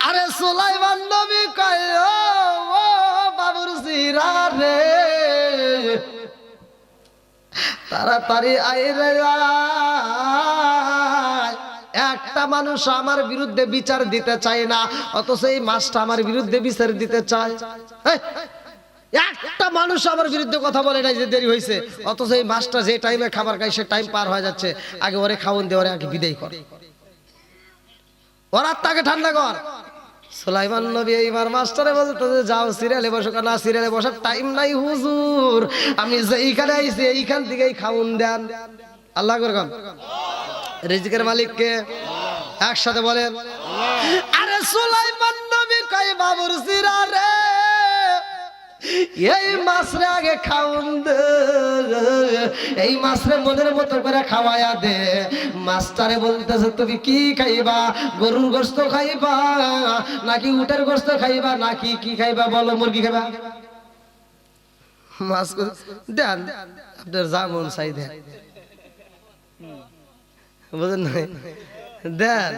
আরে সুলাইমান নবী কয় ও বাবুর সিরা রে তাড়াতাড়ি আইরে একটা মানুষ আমার বিরুদ্ধে বিচার দিতে চায় না, অথচ এই মাসটা আমার বিরুদ্ধে বিচার দিতে চায়। একটা মানুষ আমার বিরুদ্ধে কথা বলে নাই যে দেরি হয়েছে, অথচ এই মাসটা যে টাইমে খাবার খাই সে টাইম পার হয়ে যাচ্ছে। আগে ওরে খাওয়ান দিয়ে ওরে আগে বিদায় কর, ওর আত্মাকে ঠান্ডা কর। সুলাইমান নবী এইবার মাস্টারে বলতে যাও সিরিয়ালে বসো, না সিরিয়ালে বসার টাইম নাই হুজুর, আমি যেইখানে আইছি এইখান থেকেই খাউন দেন। আল্লাহ করে কন, রিজিকের মালিক কে? একসাথে বলেন। আরে সুলাইমান নবী কয় বাবুর সিরা রে এই মাছরে আগে খাউন দে, এই মাছরে মনের মতো করে খাওয়ায়া দে। মাস্টারে বলতেছে তুমি কি খাইবা, গরুর গোশত খাইবা নাকি উটের গোশত খাইবা নাকি কি খাইবা বলো, মুরগি খাইবা? মাছ দেন আপনার যা মন চাই দেন, বুঝেন না? দেন।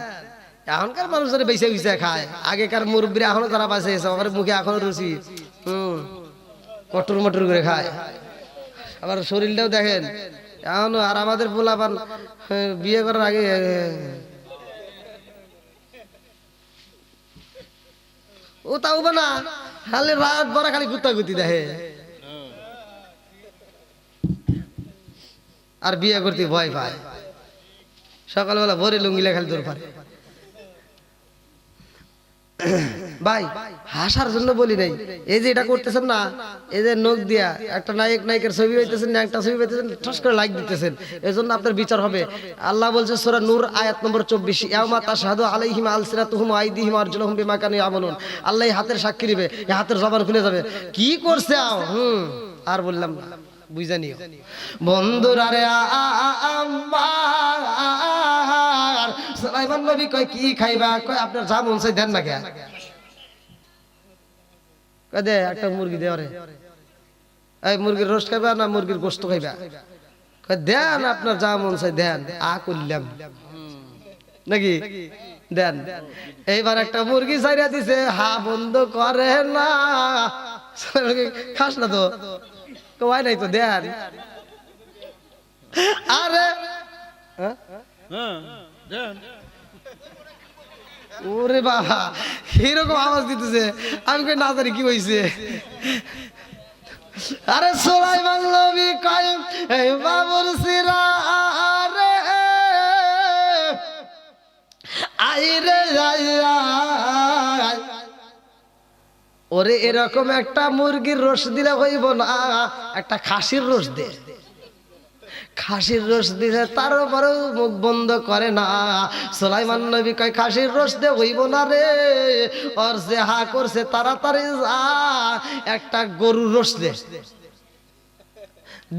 এখনকার মানুষের বেঁচে বেঁচে খায়, আগেকার মুরব্বীরা এখনো তারা বাঁচে আছে, আমার মুখে এখনো রুচি কটর মটর করে খায়, আবার শরীরটাও দেখেন এখনো। আর আমাদের পোলাপান বিয়ে করার আগে ও তাও না, খালি রাত বড় খালি গুতাগুতি দেখে, আর বিয়ে করতে ভয় পায়। সকালবেলা ভোরে লুঙ্গিলে খালি দৌড় পারে। ভাই হাসার জন্য বলি নাই, এই যে এটা করতেছেন না, এই যে নখ দিয়া একটা নায়ক নায়িকার ছবি হইতেছেন না, একটা ছবি হইতেছেন ঠস করে লাইক দিতেছেন, এই জন্য আপনার বিচার হবে। আল্লাহ বলছে সূরা নূর আয়াত নম্বর 24, ইয়াউমা তাশহাদু আলাইহিম আলসিনাতুহুম ওয়া আইদিহিম ওয়া আরজুলুহুম বিমা কানু ইয়ামালুন। আল্লাহ হাতের সাক্ষী দিবে, এই হাতের জবান খুলে যাবে, কি করছে আর বললাম না, বুঝা নিও বন্ধুরা রে। আমার সুলাইমান নবী কয় কি খাইবা, কয় আপনার যা মন চাই দেন না কে, কয় দে একটা মুরগি দে ওরে, এই মুরগির রোস্ট খাইবা না মুরগির গোশত খাইবা, কয় দেন আপনার যা মন চাই দেন। করলাম নাকি দেন। এইবার একটা মুরগি ছাইরা দিছে, হা বন্ধ করে না, খাস না তো কয় নাই তো দেন। আরে ওরে বাবা এরকম আওয়াজ দিতেছে, আমি কই না জানি কি হইছে। আরে সুলাইমান নবী কয় এই বাবুর সিরা রে আইরে ওরে এরকম একটা মুরগির রস দিলে হইব না, একটা খাসির রস দে। খাসির রস দিলে তার উপরেও মুখ বন্ধ করে না। সুলাইমান নবী কয় খাসির রস দে হইব না রে, ওর যে হা করছে তাড়াতাড়ি যা একটা গরুর রস দে।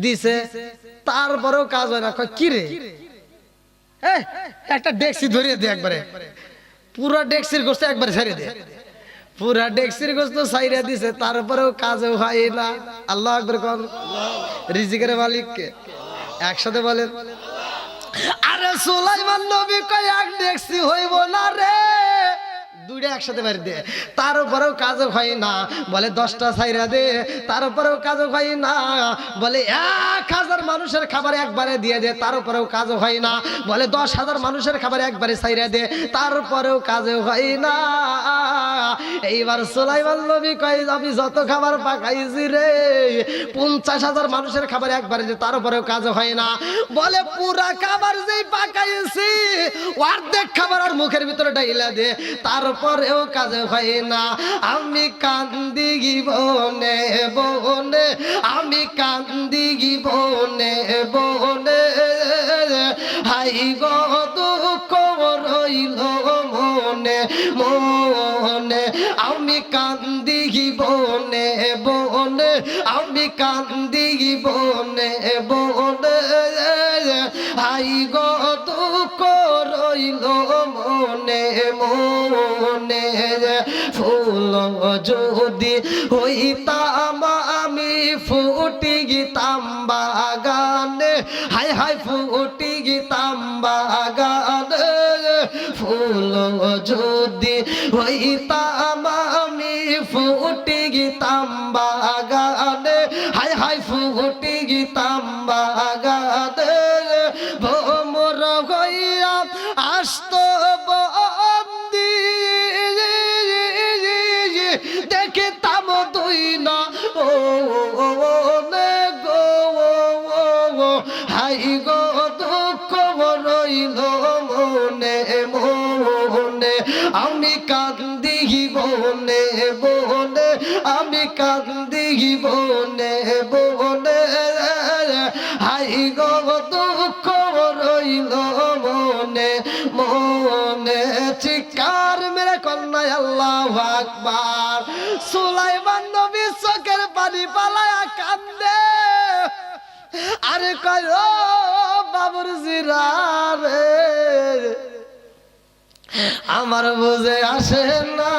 দিছে তারপরেও কাজ হয় না, কয় কি রে একটা ডেক্সি ধরিয়ে দে, একবারে পুরো ডেক্সির গোশত একবারে ছেড়ে দে। পুরা ডেক্সির গোশত ছাইরা দিছে, তারপরেও কাজে হয় না। আল্লাহু আকবার কোন, রিজিকের মালিক কে? একসাথে বলেন। আরে সুলাইমান নবী কয় এক ডেক্সি হইব না রে, দুইটা একসাথে মারি দে, তারপরেও কাজও হয় না। বলে 10টা ছাইরা দে, তারপরেও কাজও হয় না। বলে 1000 মানুষের খাবার একবারে দিয়ে দে, তারপরেও কাজও হয় না। বলে 10,000 মানুষের খাবার একবারে ছাইরা দে, তারপরেও কাজও হয় না। এইবার সুলাইমান নবী কয় আমি যত খাবার পাকাইছি রে 50,000 মানুষের খাবার একবারে দে, তারপরেও কাজ হয় না। বলে পুরা খাবার যেই পাকাইছি অর্ধেক খাবার আর মুখের ভিতরে ঢাইলা দে, তারপরেও কাজ হয় না। আমি কান্দি বনে বনে, আমি কান্দি বনে বনে, হাই গো দুঃখ রইল মনে মনে। আমি কান্দি বনে বনে, আমি কান্দি বনে বনে, হাই গো দুঃখ রইল মনে মনে। ফুল যদি হইতাম আমি ফুটি গিতাম বাগানে, হাই হাই ফুটি গিতাম বাগানে। ফুল যদি হইতাম আমি ফুটি গিতাম বাগানে, হায় হায় ফুটি গিতাম বাগানে, ভোমর হইয়া আসত বন্দি, দেখিতাম তুই না ও গো, হাই গো দুঃখ রইল মনে মনে, আমি কান্দি বনে বনে, আমি কান্দি বনে বনে, হাই গো দুঃখ রইল মনে মনে। চিৎকার মেরে কন্যা আল্লাহু আকবার। সুলাইমান নবী চোখের পানি পালায়া কান্দে, আরে কয় ও বাবুর জিরা রে, আমার বুঝে আসে না,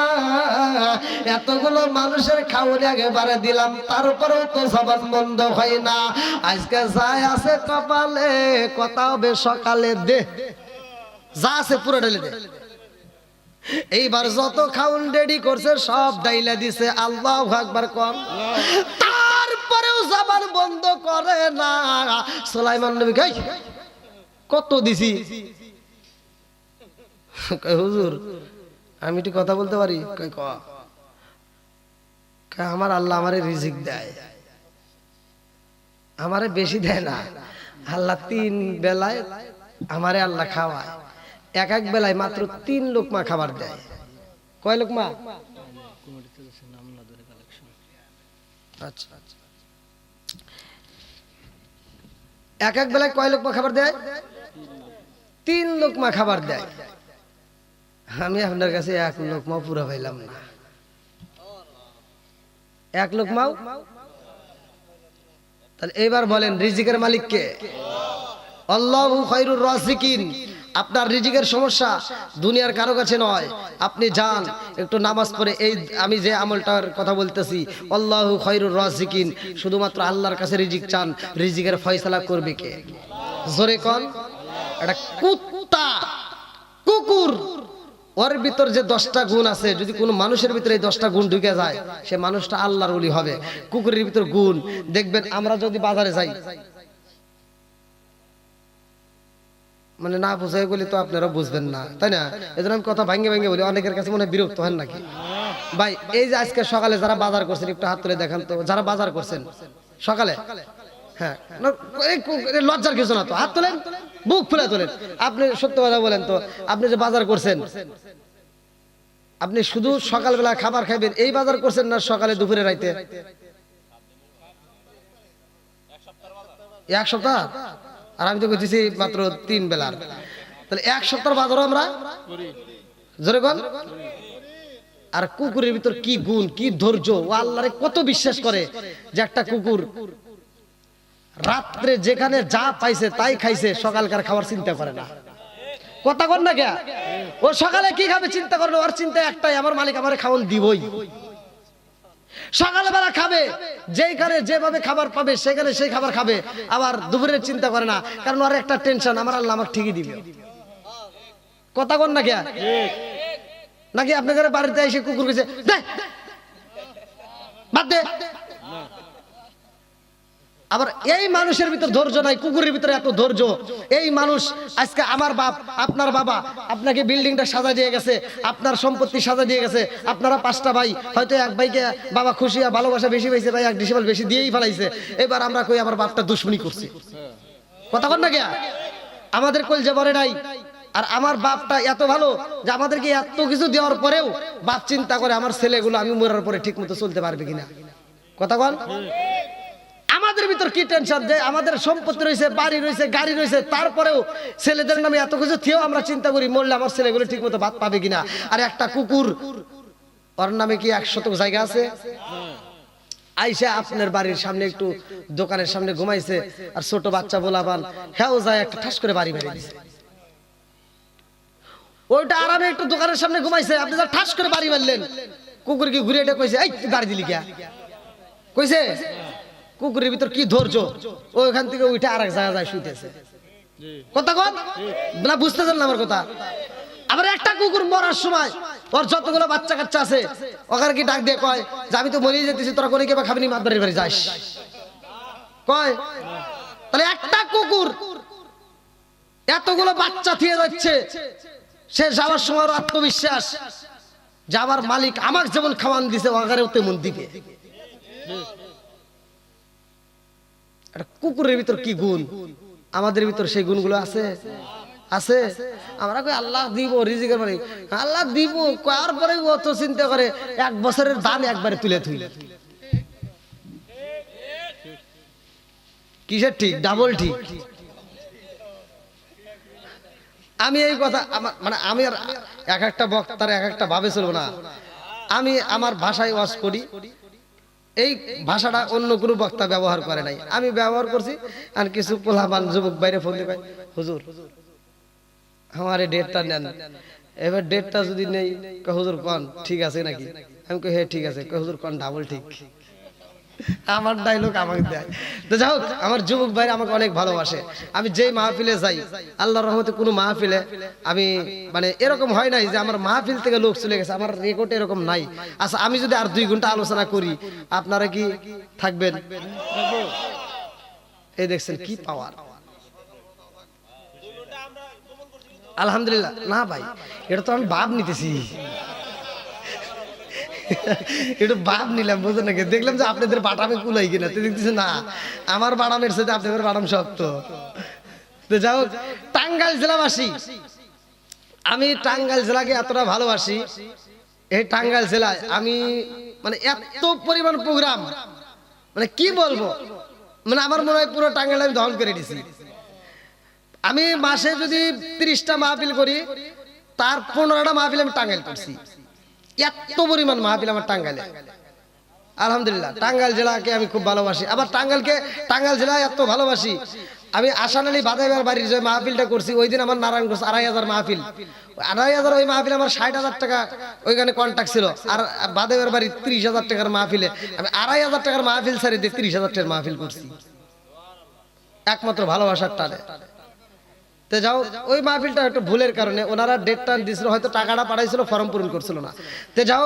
এতগুলো মানুষের খাওয়ার একেবারে দিলাম, তারপরেও তো জবান বন্ধ হয় না। আজকে যাই আছে কপালে, কথা হবে সকালে, দে যা আছে পুরো ঢেলে দে। এইবার যত খাউন রেডি করছে সব ডাইলা দিছে, আল্লাহু আকবার কর, তারপরেও জবান বন্ধ করে না। সুলাইমান নবী কই কত দিছি? হুজুর আমি একটু কথা বলতে পারি? আমার আল্লাহ আমারে রিজিক দেয়, আমারে বেশি দেয় না, আল্লাহ 3 বেলায় আমারে আল্লাহ খাওয়ায়, এক এক বেলায় মাত্র 3 লোকমা খাবার দেয়। কয় লোকমা? আচ্ছা, এক এক বেলায় কয় লোকমা খাবার দেয়? 3 লোকমা খাবার দেয়। আমি আপনার কাছে 1 লোকমাও পুরো পাইলাম না। 1 লোকমাও? তাহলে এবার বলেন রিজিকের মালিক কে? আল্লাহু খায়রুর রাযিকিন। আপনার রিজিকের সমস্যা দুনিয়ার কারো কাছে নয়, আপনি যান একটু নামাজ পড়ে, এই আমি যে আমলটার কথা বলতেছি, আল্লাহু খায়রুর রাযিকিন, শুধুমাত্র আল্লাহর কাছে রিজিক চান, রিজিকের ফয়সালা করবে কে? জোরে কোন? এটা কুত্তা, কুকুর, ওর ভিতর যে 10টা গুণ আছে, যদি কোনো মানুষের ভিতরে এই 10টা গুণ ঢুকে যায়, সে মানুষটা আল্লাহর ওলি হবে। কুকুরের ভিতর গুণ দেখবেন, আমরা যদি বাজারে যাই, মানে না বুঝাই বলি তো আপনারা বুঝবেন না, তাই না? এজন্য আমি কথা ভাঙ্গে ভাঙ্গে বলি, অনেকের কাছে মনে বিরক্ত হন নাকি? ভাই এই যে আজকে সকালে যারা বাজার করছেন একটু হাত তুলে দেখান তো, যারা বাজার করছেন সকালে, হ্যাঁ লজ্জার কিছু না তো, হাত তোলেন, বুক ফুলে তোলেন। আপনি সত্য কথা বলেন তো, আপনি যে বাজার করছেন, আপনি শুধু সকালবেলা খাবার খাইবেন এই বাজার করছেন না সকালে দুপুরে রাইতে? 1 সপ্তাহ, আর আমি তো করতেছি মাত্র 3 বেলার, তাহলে 1 সপ্তাহ বাজারও আমরা জোরে কোন। আর কুকুরের ভিতর কি গুণ, কি ধৈর্য, ও আল্লাহরে কত বিশ্বাস করে, যে একটা কুকুর রাত্রে যেখানে যা পাইছে তাই খাইছে, সকালকার খাবার চিন্তা করে না। কথা কর না কে? ও সকালে কি খাবে চিন্তা করে না, ওর চিন্তা একটাই, আমার মালিক আমারে খাওয়ান দিবই। সকালবেলা খাবে, যেখানে যেভাবে খাবার পাবে সেখানে সেই খাবার খাবে, আবার দুপুরের চিন্তা করে না, কারণ ওর একটা টেনশন, আমার আল্লাহ আমাকে ঠিকই দিবে। কথা কর না কে? নাকি আপনাদের বাড়িতে এসে কুকুর গেছে বাদ দে, আবার এই মানুষের ভিতর ধৈর্য নাই, কুকুরের ভিতরে এত ধৈর্য। এই মানুষ আজকে আমার বাপ, আপনার বাবা আপনাকে বিল্ডিংটা সাজা দিয়ে গেছে, আপনার সম্পত্তি সাজা দিয়ে গেছে, আপনারা 5টা ভাই, হয়তো এক ভাইকে বাবা খুশি আর ভালোবাসা বেশি পাইছে, ভাই 1 ডিসিবল বেশি দিয়েই ফেলাইছে। এবার আমরা কই আমার বাপটা দুশ্মনী করছে। কথা বল না কে? আমাদের কলজা ভরে নাই। আর আমার বাপটা এত ভালো যে আমাদেরকে এত কিছু দেওয়ার পরেও বাপ চিন্তা করে আমার ছেলেগুলো আমি মরার পরে ঠিক মতো চলতে পারবে কিনা। কথা বল। আমাদের ভিতর কি টেনশন, যে আমাদের সম্পত্তি রয়েছে, বাড়ি রয়েছে, গাড়ি রয়েছে, তারপরেও ছেলেদের নামে এত কিছু থেকেও আমরা চিন্তা করি মরলে আমার ছেলেগুলো ঠিক মতো ভাত পাবে কিনা। আর একটা কুকুর, ওর নামে কি 1 শতক জায়গা আছে? আইসা আপনার বাড়ির সামনে একটু দোকানের সামনে ঘুমাইছে, আর ছোট বাচ্চা বলাবান হ্যাঁ যায় একটা ঠাস করে বাড়ি বাড়ি দিছে। ওইটা আরামে একটু দোকানের সামনে ঘুমাইছে, আপনি যা ঠাস করে বাড়ি মারলেন, কুকুর কি ঘুরে এটা কইছে এই গাড়ি দিলি কে কইছে? কুকুরের ভিতর কি ধৈর্য, ওইখান থেকে উঠে আরেক জায়গায় যায় শুইতেছে। কথা কন না, বুঝতেছেন না আমার কথা? আবার একটা কুকুর মরার সময় ওর যতগুলো বাচ্চা কাচ্চা আছে ওখানে কি ডাক দিয়ে কয় যে আমি তো মরেই যেতেছি, তোরা করে কেবা খাবি নি মাতবাড়ির বাড়ি যাস কয়? তাহলে একটা কুকুর এতগুলো বাচ্চা থিয়ে যাচ্ছে, সে যাওয়ার সময় আত্মবিশ্বাস যে আমার মালিক আমাকে যেমন খাওয়ান দিছে ওখানেও তেমন দিবে। একটা কুকুরের ভিতর কি গুণ, আমাদের ভিতর সেই গুণগুলো আছে আছে। আমরা কই আল্লাহ দিব রিজিকের মালিক, আল্লাহ দিব কয়ার পরে ও তো চিন্তা করে 1 বছরের দান একবারে তুলে তুই। কিসের ঠিক? ডাবল ঠিক। আমি এই কথা মানে আমি আর এক একটা বক্তার এক একটা ভাবে চলবো না। আমি আমার ভাষায় ওয়াজ করি, এই ভাষাটা অন্য কোনো বক্তা ব্যবহার করে নাই, আমি ব্যবহার করছি। আর কিছু পোলাপান যুবক বাইরে ফোন দিয়ে হুজুর আমার এই ডেটটা নেন, এবার ডেটটা যদি নেই হুজুর কন ঠিক আছে নাকি? আমি কই হ্যাঁ ঠিক আছে। হুজুর কন ডাবল ঠিক। আমার ডায়লগ আমাকে দেয়। তো যাই হোক, আমার যুবক ভাই আমাকে অনেক ভালোবাসে। আমি যেই মাহফিলে যাই, আল্লাহর রহমতে কোনো মাহফিলে আমি মানে এরকম হয় নাই যে আমার মাহফিল থেকে লোক চলে গেছে, আমার রেকর্ড এরকম নাই। আচ্ছা আমি যদি আর 2 ঘন্টা আলোচনা করি আপনারা কি থাকবেন? এই দেখছেন কি পাওয়ার, আলহামদুলিল্লাহ। না ভাই এটা তো আমি ভাব নিতেছি, একটু ভাব নিলাম বুঝলেন নাকি? দেখলাম যে আপনাদের বাটামে কুলাই কিনা, তো দেখতেছি না আমার বাটামের সাথে আপনাদের বাটাম শক্ত। তো যাই হোক, টাঙ্গাইল জেলাবাসী, আমি টাঙ্গাইল জেলাকে এতটা ভালোবাসি, এই টাঙ্গাইল জেলায় আমি মানে এত পরিমাণ প্রোগ্রাম মানে কি বলবো, মানে আমার মনে হয় পুরো টাঙ্গাইল আমি দখল করে দিছি। আমি মাসে যদি 30টা মাহফিল করি তার 15টা মাহফিল আমি টাঙ্গাইল করছি। এত পরিমাণ মাহফিল আমার টাঙ্গাইলে, আলহামদুলিল্লাহ। টাঙ্গাইল জেলাকে আমি খুব ভালোবাসি, আবার টাঙ্গাইল জেলায় এত ভালোবাসি। আমি আসান আলী বাদাইবার বাড়ির যে মাহফিলটা করছি ওই দিন আমার নারায়ণগঞ্জ 2500 মাহফিল, 2500 ওই মাহফিল আমার 60,000 টাকা ওইখানে কন্ট্যাক্ট ছিল। আর বাদাইবার বাড়ির 30,000 টাকার মাহফিলে আমি 2500 টাকার মাহফিল ছাড়িয়ে দিয়ে 30,000 টাকার মাহফিল করছি, একমাত্র ভালোবাসার টানে। তো যাও, ওই মাহফিলটা একটু ভুলের কারণে ওনারা ডেটটা দিছিল, হয়তো টাকাটা পাঠাইছিল ফর্ম পূরণ করছিল না। তো যাও,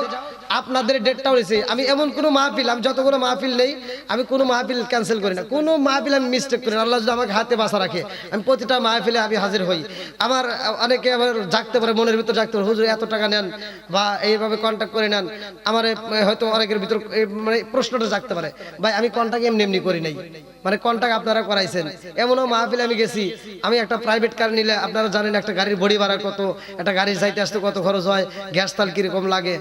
আপনাদের ডেটটা হয়েছে। আমি এমন কোনো মাহফিল, আমি যতগুলো মাহফিল নেই আমি কোনো মাহফিল ক্যান্সেল করি না, কোনো মাহফিল আমি মিস্টেক করি না। আল্লাহ যদি আমাকে হাতে বাঁচা রাখে আমি প্রতিটা মাহফিলে আমি হাজির হই। আমার অনেকে আবার জাগতে পারে, মনের ভিতর জাগতে পারে হুজুর এত টাকা নেন বা এইভাবে কন্ট্যাক্ট করে নেন, আমার হয়তো অনেকের ভিতর মানে প্রশ্নটা জাগতে পারে, ভাই আমি কন্ট্যাক্ট এমনি এমনি করি নাই, মানে কন্ট্যাক্ট আপনারা করাইছেন। এমনও মাহফিলে আমি গেছি, আমি একটা প্রাইভেট কার নিলে আপনারা জানেন একটা গাড়ির বডি ভাড়া কত, একটা গাড়ির যাইতে আসতে কত খরচ হয়, গ্যাস তাল কিরকম লাগে,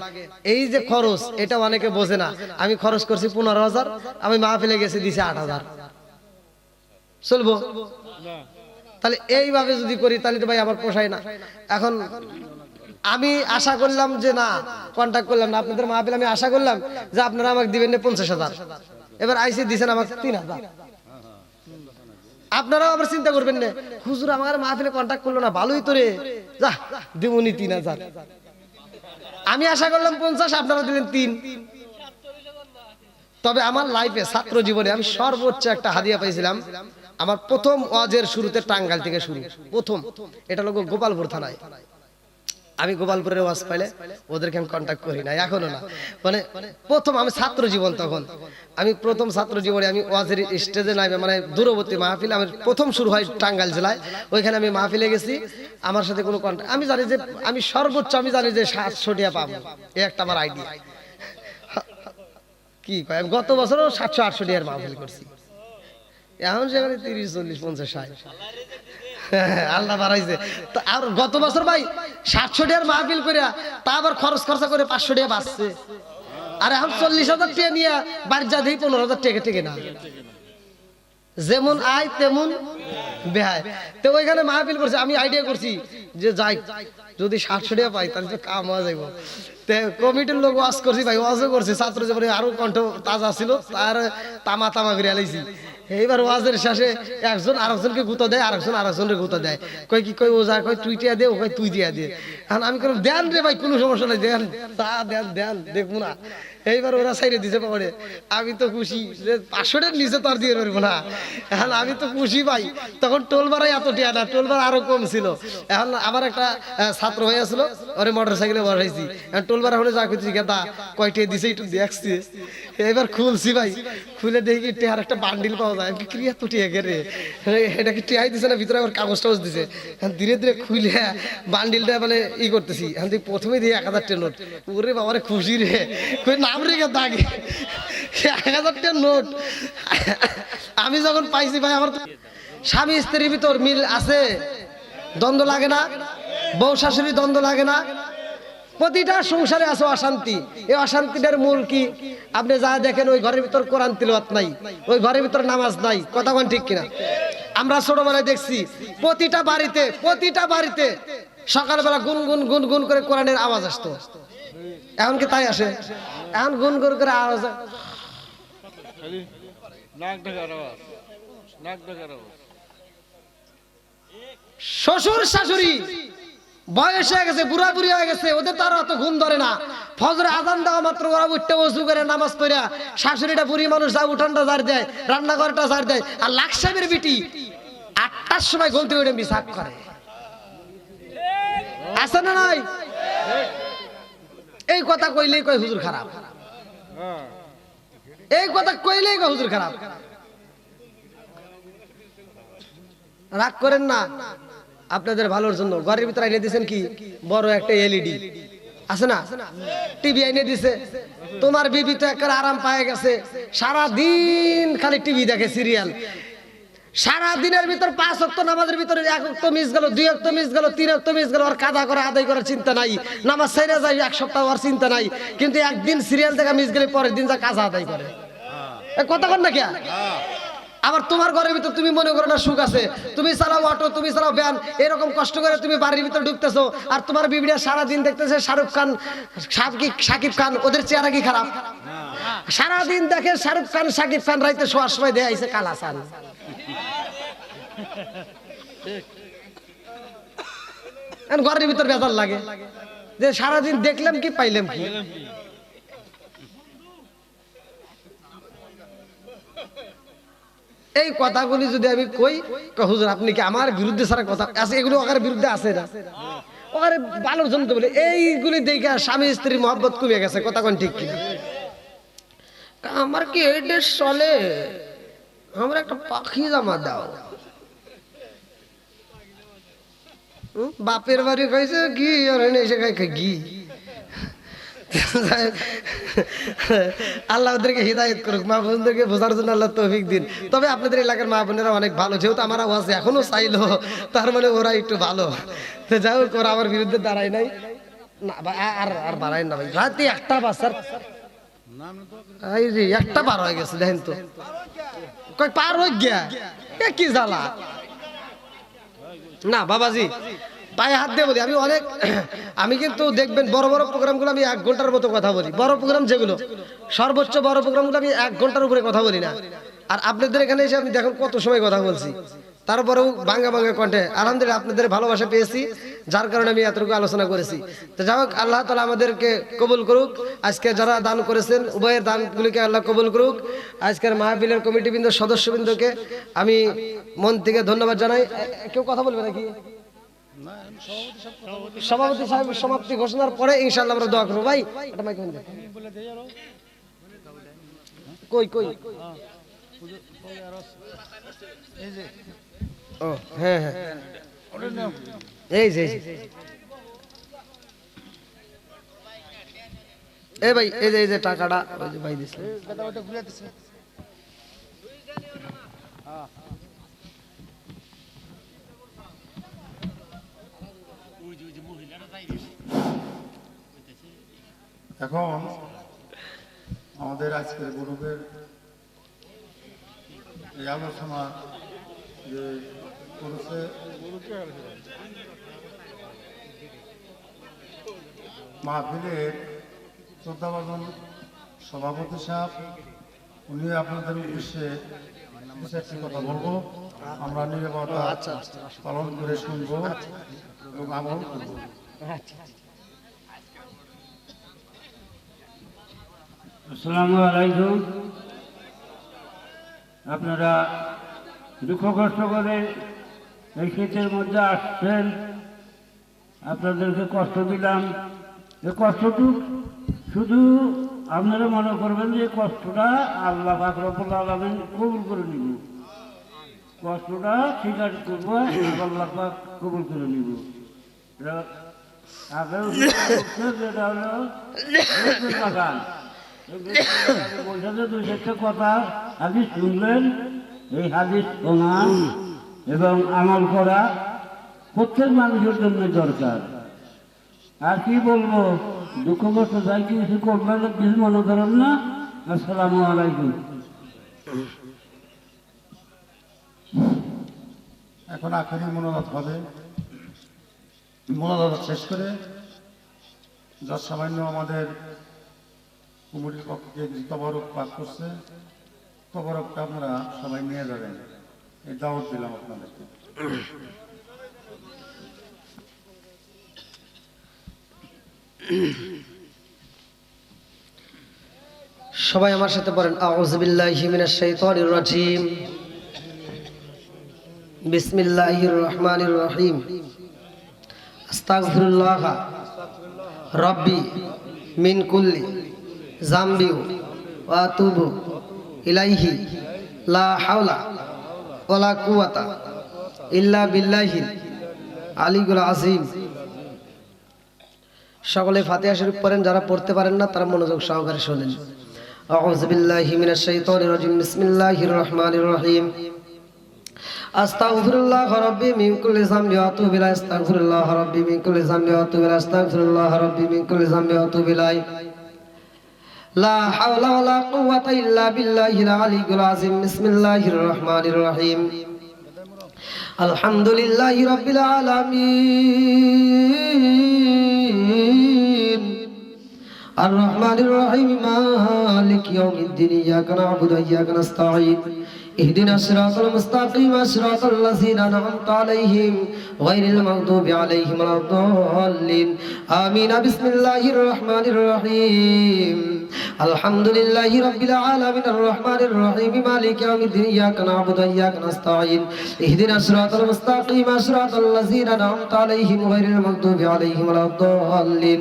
এই যে খরচ এটা অনেকে বোঝে না। আমি খরচ করছি 15,000, আমি মাহফিলে গেছি দিছি 8,000, চলবো? তাহলে এইভাবে যদি করি তাহলে তো ভাই আমার পোষায় না। এখন আমি আশা করলাম যে না, কন্ট্যাক্ট করলাম না আপনাদের মাহফিল, আমি আশা করলাম যে আপনারা আমাকে দিবেন না 50,000, এবার আইসি দিছেন আমাকে 3,000। আপনারাও আবার চিন্তা করবেন না হুজুর আমার মাহফিলে কন্ট্যাক্ট করলো না, ভালোই তো রে, যা দিবনি 3,000। আমি আশা করলাম 50, আপনারা দিলেন 3। তবে আমার লাইফে ছাত্র জীবনে আমি সর্বোচ্চ একটা হাদিয়া পাইছিলাম। আমার প্রথম ওয়াজের শুরুতে টাঙ্গাইল থেকে শুরু, প্রথম এটা হলো গোপালপুর থানায়। আমি গোপালপুরের ওয়াজ পাইলে ওদেরকে আমি কন্ট্যাক্ট করি না, এখনো না। মানে প্রথম আমি ছাত্র জীবন, তখন আমি প্রথম ছাত্র জীবনে আমি ওয়াজের স্টেজে নাইবে মানে দূরবর্তী মাহফিল আমার প্রথম শুরু হয় টাঙ্গাইল জেলায়। ওইখানে আমি মাহফিলে গেছি, আমার সাথে কোনো কন্ট্যাক্ট, আমি জানি যে আমি সর্বোচ্চ আমি জানি যে 700 টাকা পাবো, এই একটা আমার আইডিয়া। কি কয়, আমি গত বছরও 700-800 টাকার মাহফিল করছি, এখন সেখানে 30, 40, 50, 60 আল্লাহ বাড়াইছে। আর গত বছর ভাই 700 টাকার মাহফিল করে তা আবার খরচ খরচা করে 500 টাকা বাঁচছে। আর এখন 40,000 টাকা নিয়ে বাড়ি যা দিই 15,000 টাকা টেকে না, যেমন আয় তেমন বেহায়। তো ওইখানে মাহফিল করছে, আমি আইডিয়া করছি যে যাই যদি 700 টাকা পাই তাহলে তো কাম হয়ে যাবো। কমিটির লোক ওয়াজ করছি ভাই, ওয়াজও করছে, ছাত্র জীবনে আরো কণ্ঠ তাজা ছিল, তার তামা করে আলাইছি। এইবার ওয়াজের শেষে একজন আরেকজনকে গুঁতো দেয়, আরেকজন আরেকজনের গুঁতো দেয়, কই কি কই ওজা কই তুই টিয়া দে, ও কই তুই দিয়া দে। এখন আমি কোনো দেন রে ভাই, কোনো সমস্যা নাই, দেন তা দেন দেন দেখবো না। এইবার ওরা সাইডে দিছে পরে আমি তো খুশি যে 500 নিচে তো আর দিয়ে পারবো না। এখন আমি তো খুশি ভাই, তখন টোল ভাড়াই এত টিয়া না, টোল ভাড়া আরো কম ছিল। এখন আমার একটা ছাত্র ভাই আসলো, ওরে মোটর সাইকেলে বসাইছি, টোল ভাড়া হলে যা করছি গেদা কয়টা দিছে একটু দেখছি। এবার খুলছি ভাই, খুলে দেখি টিয়ার একটা বান্ডিল পাওয়া যায়। আমি কি এত টিয়া কে রে, এটা কি টিয়াই দিছে না ভিতরে আবার কাগজ টাগজ দিছে। ধীরে ধীরে খুলে বান্ডিলটা মানে করতেছি, এখন প্রথমে দিয়ে 1000 টাকা নোট। ওরে বাবারে খুশি রে, নাম রেখে দাগে 1000 টাকা নোট। আমি যখন পাইছি ভাই, আমার স্বামী স্ত্রীর ভিতর মিল আছে, দ্বন্দ্ব লাগে না, বউ শাশুড়ি দ্বন্দ্ব লাগে না, প্রতিটা সংসারে আছে অশান্তি। এই অশান্তিটার মূল কি? আপনি যা দেখেন ওই ঘরের ভিতর কোরআন তিলাওয়াত নাই, ওই ঘরের ভিতর নামাজ নাই। কথা কোন ঠিক কিনা? আমরা ছোটবেলায় দেখছি প্রতিটা বাড়িতে সকালবেলা গুনগুন গুনগুন করে কোরআনের আওয়াজ আসতো। এখন কি তাই আসে? এখন গুনগুন করে আওয়াজ, শ্বশুর শাশুড়ি বয়স হয়ে গেছে, বুড়া বুড়ি হয়ে গেছে, ওদের তো আর অত ঘুম ধরে না। ফজরে আজান দেওয়া মাত্র ওরা উঠতে ওযু করে নামাজ পড়া, শাশুড়িটা বুড়ি মানুষ যা উঠানটা ঝাড় দেয়, রান্নাঘরটা ঝাড় দেয়। আর লাখ সাহেবের বিটি 8টার সময় ঘুম থেকে উঠে মিসাক করে, আছে না নাই? এই কথা কইলেই কয় হুজুর খারাপ, এই কথা কইলেই কয় হুজুর খারাপ। রাগ করেন না, আপনাদের ভালোর জন্য ঘরের ভিতরে এনে দিয়েছেন কি বড় একটা এলইডি আছে না, টিভি এনে দিছে। তোমার বিবি তো একটা আরাম পায় গেছে, সারা দিন খালি টিভি দেখে, সিরিয়াল। সারা দিনের ভিতর 5 ওয়াক্ত নামাজের ভিতরে 1 ওয়াক্ত মিস গেল, 2 ওয়াক্ত মিস গেল, 3 ওয়াক্ত মিস গেল, আর কাজা করে আদায় করার চিন্তা নাই। নামাজ ছাইরা যায় 1 সপ্তাহ, আর চিন্তা নাই। কিন্তু একদিন সিরিয়াল দেখা মিস গেলে পরের দিন যা কাজা আদায় করে। কথা কন না কে? আবার তোমার ঘরের ভিতর তুমি মনে করো না সুখ আছে, তুমি চালাও অটো, তুমি চালাও ভ্যান, এরকম কষ্ট করে তুমি বাড়ির ভিতরে ঢুকতেছো, আর তোমার বিবিরা সারাদিন দেখতেছে শাহরুখ খান, শাকিব খান, ওদের চেহারা কি খারাপ? সারাদিন দেখে শাহরুখ খান, শাকিব খান, রাইতে শোয়ার সময় দেয়া আইছে কালাসান। ঘরের ভিতর বেজার লাগে যে সারাদিন দেখলাম কি পাইলাম কি। এই কথাগুলি যদি আমি কই, হুজুর আপনি কি আমার বিরুদ্ধে সারা কথা আছে? এগুলো ওখানে বিরুদ্ধে আছে না, ওখানে ভালোর জন্য বলে। এইগুলি দেখে স্বামী স্ত্রীর মহব্বত কমে গেছে। কথা কোন ঠিক কিনা? আমার কি এই দেশ চলে, আমার একটা পাখি জামা দাও। বাপের বাড়ি খাইছে ঘি, আর এসে খাই ঘি। আল্লাহ ওদেরকে হিদায়ত করুক, মা বোনদেরকে বোঝার জন্য আল্লাহ তৌফিক দিন। তবে আপনাদের এলাকার মা বোনেরা অনেক ভালো, যেহেতু আমার আওয়াজ এখনো চাইলো, তার মানে ওরা একটু ভালো। যাই হোক, ওরা আমার বিরুদ্ধে দাঁড়ায় নাই না। আর বাড়ায় না ভাই, রাতে 1টা বাচ্চার একটা পার হয়ে গেছে, দেখেন তো কই পার হয়ে গিয়া কি জ্বালা। না বাবাজি, পায়ে হাত দিয়ে বলি, আমি কিন্তু দেখবেন বড় বড় প্রোগ্রামগুলো আমি 1 ঘন্টার মতো কথা বলি। বড় প্রোগ্রাম যেগুলো, সর্বোচ্চ বড় প্রোগ্রামগুলো আমি 1 ঘন্টার উপরে কথা বলি না। আর আপনাদের এখানে এসে আমি দেখুন কত সময় কথা বলছি, তারপরেও ভাঙ্গা ভাঙ্গা কণ্ঠে আলহামদুলিল্লাহ আপনাদের ভালোবাসা পেয়েছি, যার কারণে আমি এতটুকু আলোচনা করেছি। তো যাই হোক, আল্লাহ তাআলা আমাদেরকে কবুল করুক। আজকে যারা দান করেছেন, উভয়ের দানগুলিকে আল্লাহ কবুল করুক। আজকের মাহফিলের কমিটিবৃন্দ, সদস্যবৃন্দকে আমি মন থেকে ধন্যবাদ জানাই। কেউ কথা বলবে নাকি? সভাপতি সাহেব সমাপ্তি ঘোষণার পরে ইনশাআল্লাহ আমরা দোয়া করবো। ভাই এটা মাইক বন্ধ কই কই। ও হ্যাঁ হ্যাঁ, এই যে এ ভাই, এই যে টাকাটা ওই যে ভাই দিছে। এখন আমাদের আজকের গ্রুপের এই আলোচনা যে করেছে মাহফিলের শ্রদ্ধাভাজন সভাপতি সাহেব, উনি আপনাদের উদ্দেশ্যে একটি কথা বলবো। আমরা নীরবতা পালন করে শুনবো এবং আমল করবো। আসসালামু আলাইকুম। আপনারা দুঃখ কষ্ট করে এই শীতের মধ্যে আসছেন, আপনাদেরকে কষ্ট দিলাম। এই কষ্টটুকু শুধু আপনারা মনে করবেন যে কষ্টটা আল্লাহ পাক রব্বুল আলামিন কবুল করে নিব, কষ্টটা স্বীকার করবো, আল্লাহ পাক কবুল করে নিব। আগেও যেটা হলো বাগান বলছে দুই চারটে কথা হাদিস শুনলেন, এই হাদিস শোনা এবং আমল করা প্রত্যেক মানুষের জন্য দরকার। আর কি বলবো, দুঃখ কষ্ট যাই কিছু করবেন কিছু মনে করেন না। আসসালামু আলাইকুম। এখন আখেরি মনোনাথ হবে। মনোনাথ শেষ করে যা সামান্য আমাদের কুমুরির পক্ষে যে তবরক পাঠ করছে, তবরকটা আপনারা সবাই নিয়ে যাবেন, এই দাওয়াত দিলাম আপনাদেরকে। সবাই আমার সাথে পড়েন, আউযু বিল্লাহি মিনাশ শাইতানির রাজিম, বিসমিল্লাহির রহমানির রহিম, আস্তাগফিরুল্লাহ রাব্বি মিন কুল্লি যামবি ওয়া আতুবু ইলাইহি লা হাওলা ওয়ালা কুওয়াতা ইল্লা বিল্লাহিল আলিয়্যিল আযীম। সকলে ফাতিহা শরীফ পড়েন, যারা পড়তে পারেন না তারা মনোযোগ সহকারে শুনেন। আউযু বিল্লাহি মিনাশ শাইতানির রাজিম, বিসমিল্লাহির রহমানির রহিম, আস্তাগফিরুল্লাহ রাব্বি মিন কুল্লি যামবি ওয়া আতুবু ইলাইহি, আস্তাগফিরুল্লাহ রাব্বি মিন কুল্লি যামবি ওয়া আতুবু ইলাইহি, আস্তাগফিরুল্লাহ রাব্বি মিন কুল্লি যামবি ওয়া আতুবু ইলাইহি, লা হাওলা ওয়ালা কুওয়াতা ইল্লা বিল্লাহিল আলিয়্যিল আযীম। বিসমিল্লাহির রহমানির রহিম, আলহামদুলিল্লাহি রাব্বিল আলামিন, আর রহমানির রহিম, মালিক ইয়াউমিদ্দিন, ইয়াকা না'বুদু ওয়া ইয়াকা নাস্তাঈন, اهدنا الصراط المستقيم صراط الذين أنعمت عليهم غير المغضوب عليهم ولا الضالين آمين. بسم الله الرحمن الرحيم، الحمد لله رب العالمين الرحمن الرحيم مالك يوم الدين إياك نعبد وإياك نستعين اهدنا الصراط المستقيم صراط الذين أنعمت عليهم غير المغضوب عليهم ولا الضالين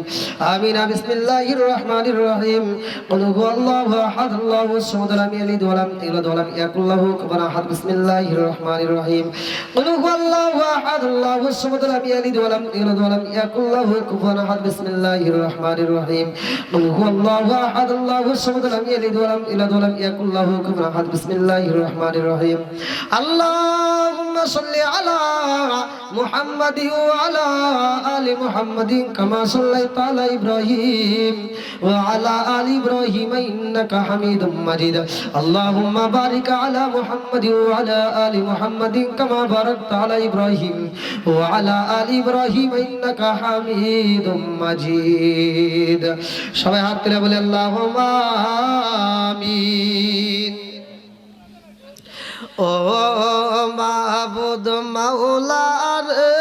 آمين. بسم الله الرحمن الرحيم، قل هو الله أحد الله الصمد لم يلد ولم يولد ولم يكن له كفوا أحد. بسم الله الرحمن الرحيم، قل هو الله أحد الله الصمد لم يلد ولم يولد ولم يكن له كفوا أحد. بسم الله الرحمن الرحيم، قل هو الله أحد الله الصمد لم يلد ولم يولد ولم يكن له كفوا أحد. بسم الله الرحمن الرحيم. اللهم صل على محمد وعلى آل محمد كما صليت على إبراهيم وعلى آل إبراهيم إنك حميد مجيد. اللهم بارك على محمد وعلى آل محمد كما باركت على إبراهيم وعلى آل إبراهيم إنك حميد مجيد. সবাই হাত তুলে বলে আল্লাহুম্মা আমিন। ও মাবুদ মাওলা রে,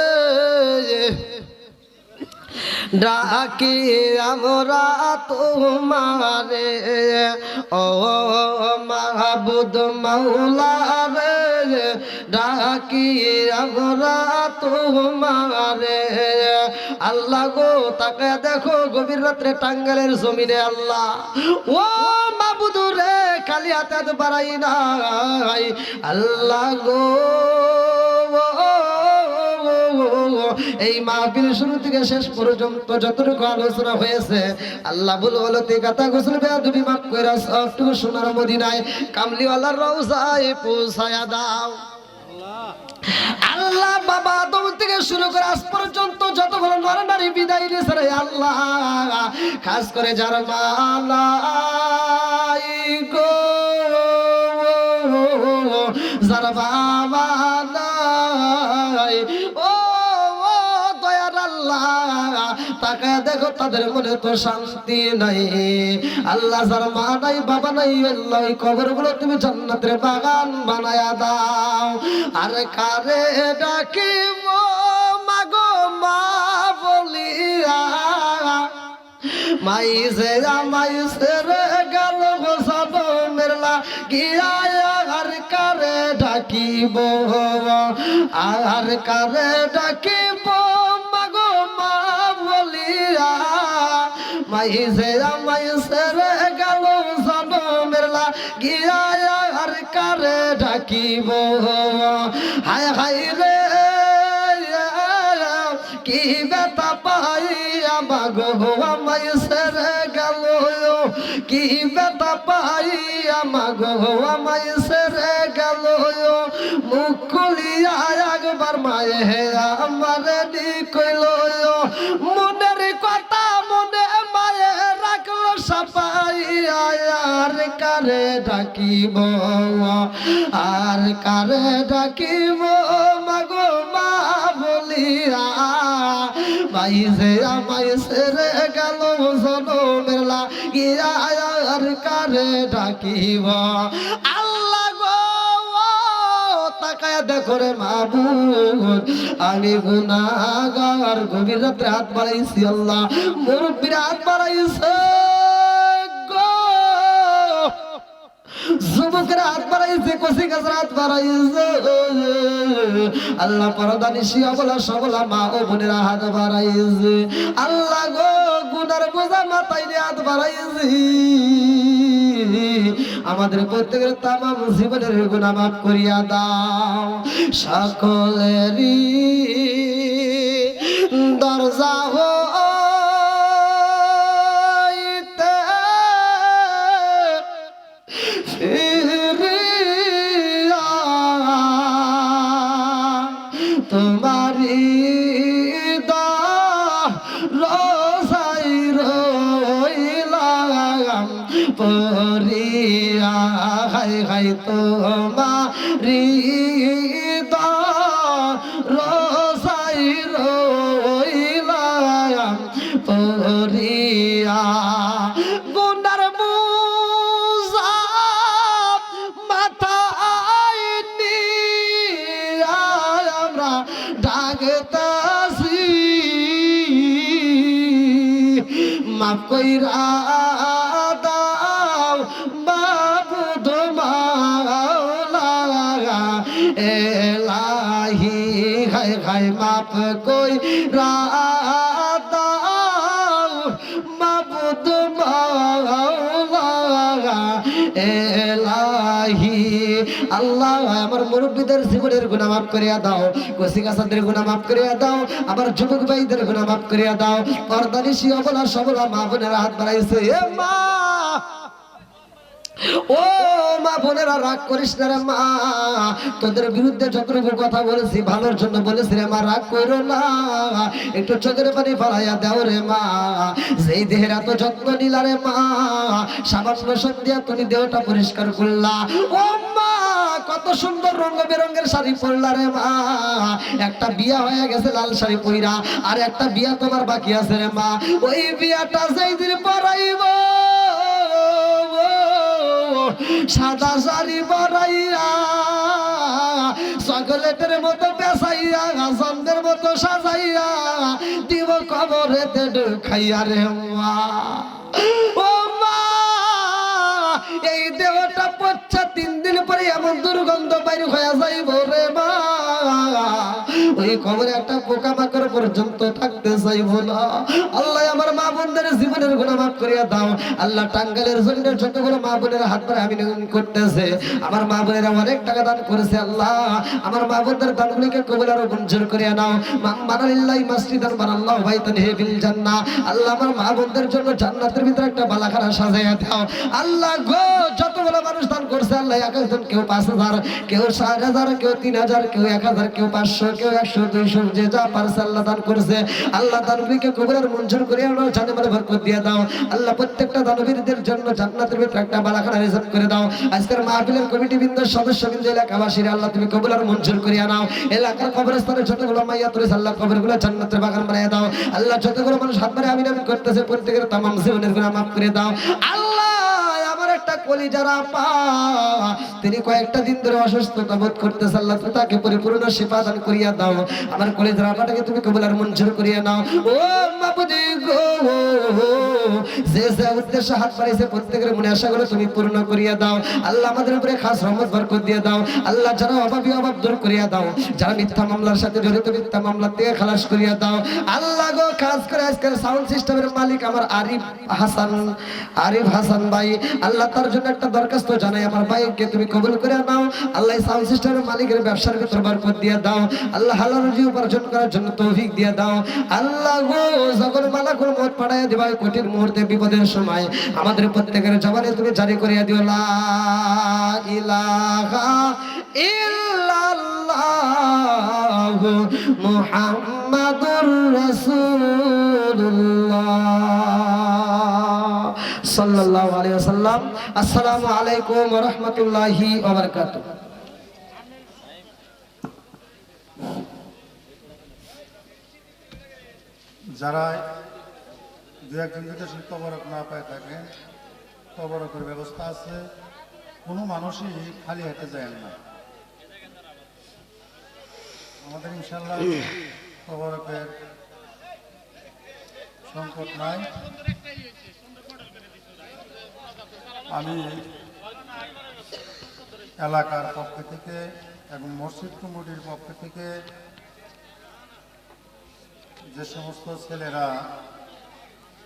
ডাকি আমরা তোমারে, ও মাহবুদ মাওলা রে, ডাকি আমরা তোমারে। আল্লাহ গো তাকে দেখো গভীর রাত্রে টাঙ্গালের জমিনে, আল্লাহ ও মাবুদ রে খালি হাতে বাড়াই নাই, আল্লাহ গো এই মাহফিল শুরু থেকে শেষ পর্যন্ত যতটুকু আলোচনা হয়েছে আল্লাহ বল বলতে কথা গোসল বেয়াদবি মাফ কইরা সবটুকু সোনার মদিনায় কামলিওয়ালার রওজায় পৌঁছায়া দাও। আল্লাহ বাবা আদম থেকে শুরু করে আজ পর্যন্ত যতগুলো নরনারী বিদায় নিয়েছে রে আল্লাহ, খাস করে যারা মালাই গো, যারা বাবা নাই, ও দয়ার আল্লাহ তাকে দেখো তাদের মনে তো শান্তি নাই। আল্লাহ যারা মা নাই বাবা নাই, আল্লাহ ওই কবরগুলো তুমি জান্নাতের বাগান বানায়া দাও। আর কারে ডাকি মাগো মা বলিয়া, মাইসে আমাইসে রে গেল গোসানো মেরলা গিয়া আর কারে ডাকিব আর কারে ডাকিব মাগো মা বলিয়া মাইসে আমাইসে রে গেল গোসানো মেরলা গিয়া আর কারে ডাকিব হায় হায় রে কি ব্যথা পাইয়া মাগো আমায় সেরে গেল কি ব্যথা পাইয়া মাগো আমায় সেরে গেল মুখ খুলিয়া একবার মায়ে হে আমার কইল মনের কথা মনে মায়ে রাখলো সাপাইয়া আর কারে ডাকিব আর কারে ডাকিব মাগো মা বলিয়া মাইসে আমায় সেরে গেল জনমের লাগিয়া আর কারে ডাকিব আল্লাহ গো তাকায় দেখো রে মাবুদ আমি গুনাহগার গভীর রাতে হাত বাড়াইছি আল্লাহ মুরব্বির হাত বাড়াইছে যুবকের হাত বাড়াইছে কচি গাছের হাত বাড়াইছে আল্লাহ পরদানিশী অবলা সবলা মা ও বোনেরা হাত বাড়াইছে আল্লাহ গো গুনার বোঝা মাথায় নিয়ে হাত বাড়াইছি আমাদের প্রত্যেকের তামাম জীবনের গুনাহ মাফ করিয়া দাও সকলেরই দরজা তোমারি রসাই রইলাম পরিয়া হাই হাই তোমারি রসাই রইলাম পরিয়া গুনার বুঝা মাথায় নিয়া আমরা ডাকতাছি মাফ কইরা দাও মাবুদ মাওলা এলাহি হায় হায় মাফ কইরা দাও মাবুদ মাওলা এলাহি আল্লাহ আমার মুরব্বীদের জীবনের গুনাহ মাফ করিয়া দাও কচি গাছাদের গুনাহ মাফ করিয়া দাও আমার যুবক ভাইদের গুনাহ মাফ করিয়া দাও পরদানিশী অবলা সবলা মা বোনেরা হাত বাড়াইছে এ মা ও মা বোনেরা রাগ করিস না রে মা তোদের বিরুদ্ধে যতটুকু কথা বলেছি ভালোর জন্য বলেছি রে মা রাগ করো না একটু চোখের পানি ফলাইয়া দাও রে মা যেই দেহের এত যত্ন নিলা রে মা সামান্য সন্ধ্যা তুমি দেহটা পরিষ্কার করলা ও মা কত সুন্দর রঙ বেরঙের শাড়ি পরলা রে মা একটা বিয়া হয়ে গেছে লাল শাড়ি পইরা আর একটা বিয়া তোমার বাকি আছে রে মা ওই বিয়াটা যেই দিন পরাইব সাদা শাড়ি পরাইয়া চকলেটের মতো পেঁচাইয়া চন্দের মতো সাজাইয়া দিব কবরেতে ঢুকাইয়া রে মা ও মা এই দেহটা পচ্ছা 3 দিন পরে এমন দুর্গন্ধ বাইর হয়ে যাইব রে মা ওই কবরে একটা পোকামাকড় পর্যন্ত থাকতে চাইব না আল্লাহ আমার মা বোনদের জীবনের গুনাহ মাফ করিয়া দাও আল্লাহ টাঙ্গালের জন্য যতগুলো মা বোনের হাত ধরে আমি করতেছে আমার মা বোনেরা অনেক টাকা দান করেছে আল্লাহ আমার মা বোনদের দানগুলিকে কবুল আর মঞ্জুর করিয়া নাও মানালিল্লাহি মাসজিদান বানাল্লাহু বাইতান ফিল জান্নাহ আল্লাহ আমার মা বোনদের জন্য জান্নাতের ভিতরে একটা বালাখানা সাজাইয়া দাও আল্লাহ গো যতগুলো মানুষ দান করছে আল্লাহ এক একজন কেউ 5000 কেউ 6000 কেউ 3000 কেউ 1000 কেউ 500 কেউ 100 200 যে যা পারছে আল্লাহ দান করেছে আল্লাহ দানগুলিকে কবুল আর মঞ্জুর করিয়া নাও জানে মানে বরকত দিয়ে দাও আল্লাহ প্রত্যেকটা দানবীরদের জন্য জান্নাতের ভিতরে একটা বালাখানা রিজার্ভ করে দাও আজকের মাহফিলের কমিটি বৃন্দ সদস্যবৃন্দ এলাকাবাসীরা আল্লাহ তুমি কবুল আর মঞ্জুর করিয়া নাও এলাকার কবরস্থানে যতগুলো মাইয়াত রয়েছে আল্লাহ কবরগুলো জান্নাতের বাগান বানিয়ে দাও আল্লাহ যতগুলো মানুষ হাত ধরে আমিন আমিন করতেছে প্রত্যেকের তামাম জীবনের গুনাহ মাফ করে দাও আল্লাহ আমার একটা কলিজার আপা তিনি কয়েকটা দিন ধরে অসুস্থতা বোধ করতেছে আল্লাহ তাকে পরিপূর্ণ শিফা দান করিয়া দাও আমার কলিজার আপাটাকে তুমি কবুল আর মঞ্জুর করিয়া নাও ও মাবুদি গো যে যে উদ্দেশ্যে হাত বাড়িয়েছে প্রত্যেকের মনে আশাগুলো তুমি পূর্ণ করিয়া দাও আল্লাহ। আমাদের উপরে খাস রহমত বরকত দিয়ে দাও আল্লাহ। যারা অভাবী অভাব দূর করিয়া দাও, যারা মিথ্যা মামলার সাথে জড়িত মিথ্যা মামলা থেকে খালাস করিয়া দাও আল্লাহ গো। খাস করে আজকের সাউন্ড সিস্টেমের মালিক আমার আরিফ হাসান ভাই, আল্লাহ তার জন্য একটা দরখাস্ত জানাই, আমার ভাইকে তুমি কবুল করে নাও আল্লাহ। সাউন্ড সিস্টেমের মালিকের ব্যবসার ভিতর বরকত দিয়ে দাও আল্লাহ। হালাল রুজি উপার্জন করার জন্য তৌফিক দিয়ে দাও আল্লাহ গো। যখন মালাকুল মউত পাঠাইয়া দিবা কঠিন মুহূর্তে বিপদের সময় আমাদের প্রত্যেকের জবানে তুমি জারি করিয়া দিও লা ইলাহা ইল্লাল্লাহু মুহাম্মাদুর রাসূলুল্লাহ সাল্লাল্লাহু আলাইহি ওয়াসাল্লাম। আসসালামু আলাইকুম ওয়া রাহমাতুল্লাহি ওয়া বারাকাতুহু। যারা দু একজন যদি তবরক না পায় থাকে, তবরকের ব্যবস্থা আছে, কোনো মানুষই খালি হাতে যায় না। আমাদের ইনশাল্লাহ তবরকের সংকট নাই। আমি এলাকার পক্ষ থেকে এবং মসজিদ কমিটির পক্ষ থেকে যে সমস্ত ছেলেরা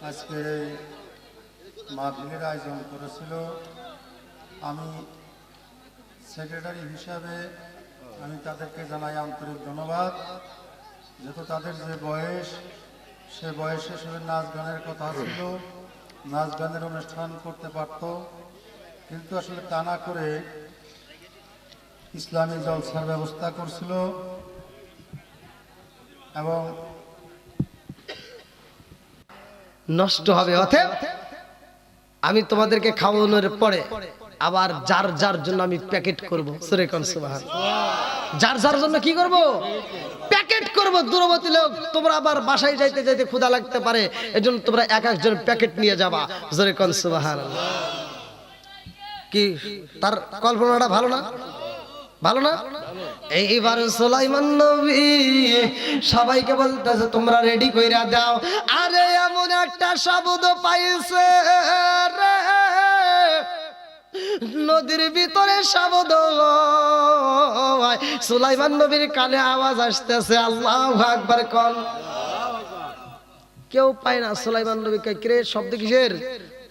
আজকে এই মাহফিলের আয়োজন করেছিল, আমি সেক্রেটারি হিসাবে আমি তাদেরকে জানাই আন্তরিক ধন্যবাদ। যেহেতু তাদের যে বয়স, সে বয়সে সে নাচ গানের কথা ছিল, নাচ গানের অনুষ্ঠান করতে পারত, কিন্তু আসলে তা না করে ইসলামী জলসার ব্যবস্থা করছিল। এবং নষ্ট হবে অতএব আমি তোমাদেরকে খাওয়ানোর পরে আবার যার যার জন্য আমি প্যাকেট করব। সূরা কোন সুবহানাল্লাহ। যার যার জন্য কি করব? প্যাকেট করব। দূরবর্তী লোক তোমরা আবার বাসায় যাইতে যাইতে ক্ষুধা লাগতে পারে, এজন্য তোমরা এক একজন প্যাকেট নিয়ে যাবা। সূরা কোন সুবহানাল্লাহ। কি তার কল্পনাটা ভালো না? ভালো না? এইবার সুলাইমান নবী সবাইকে বলতেছে তোমরা রেডি কইরা দাও। আরে এমন একটা শব্দ পাইছে রে, নদীর ভিতরে শব্দ। সুলাইমান নবীর কানে আওয়াজ আসতেছে আল্লাহু আকবার কোন। কেউ পায় না। সুলাইমান নবী কে শব্দ কিসের?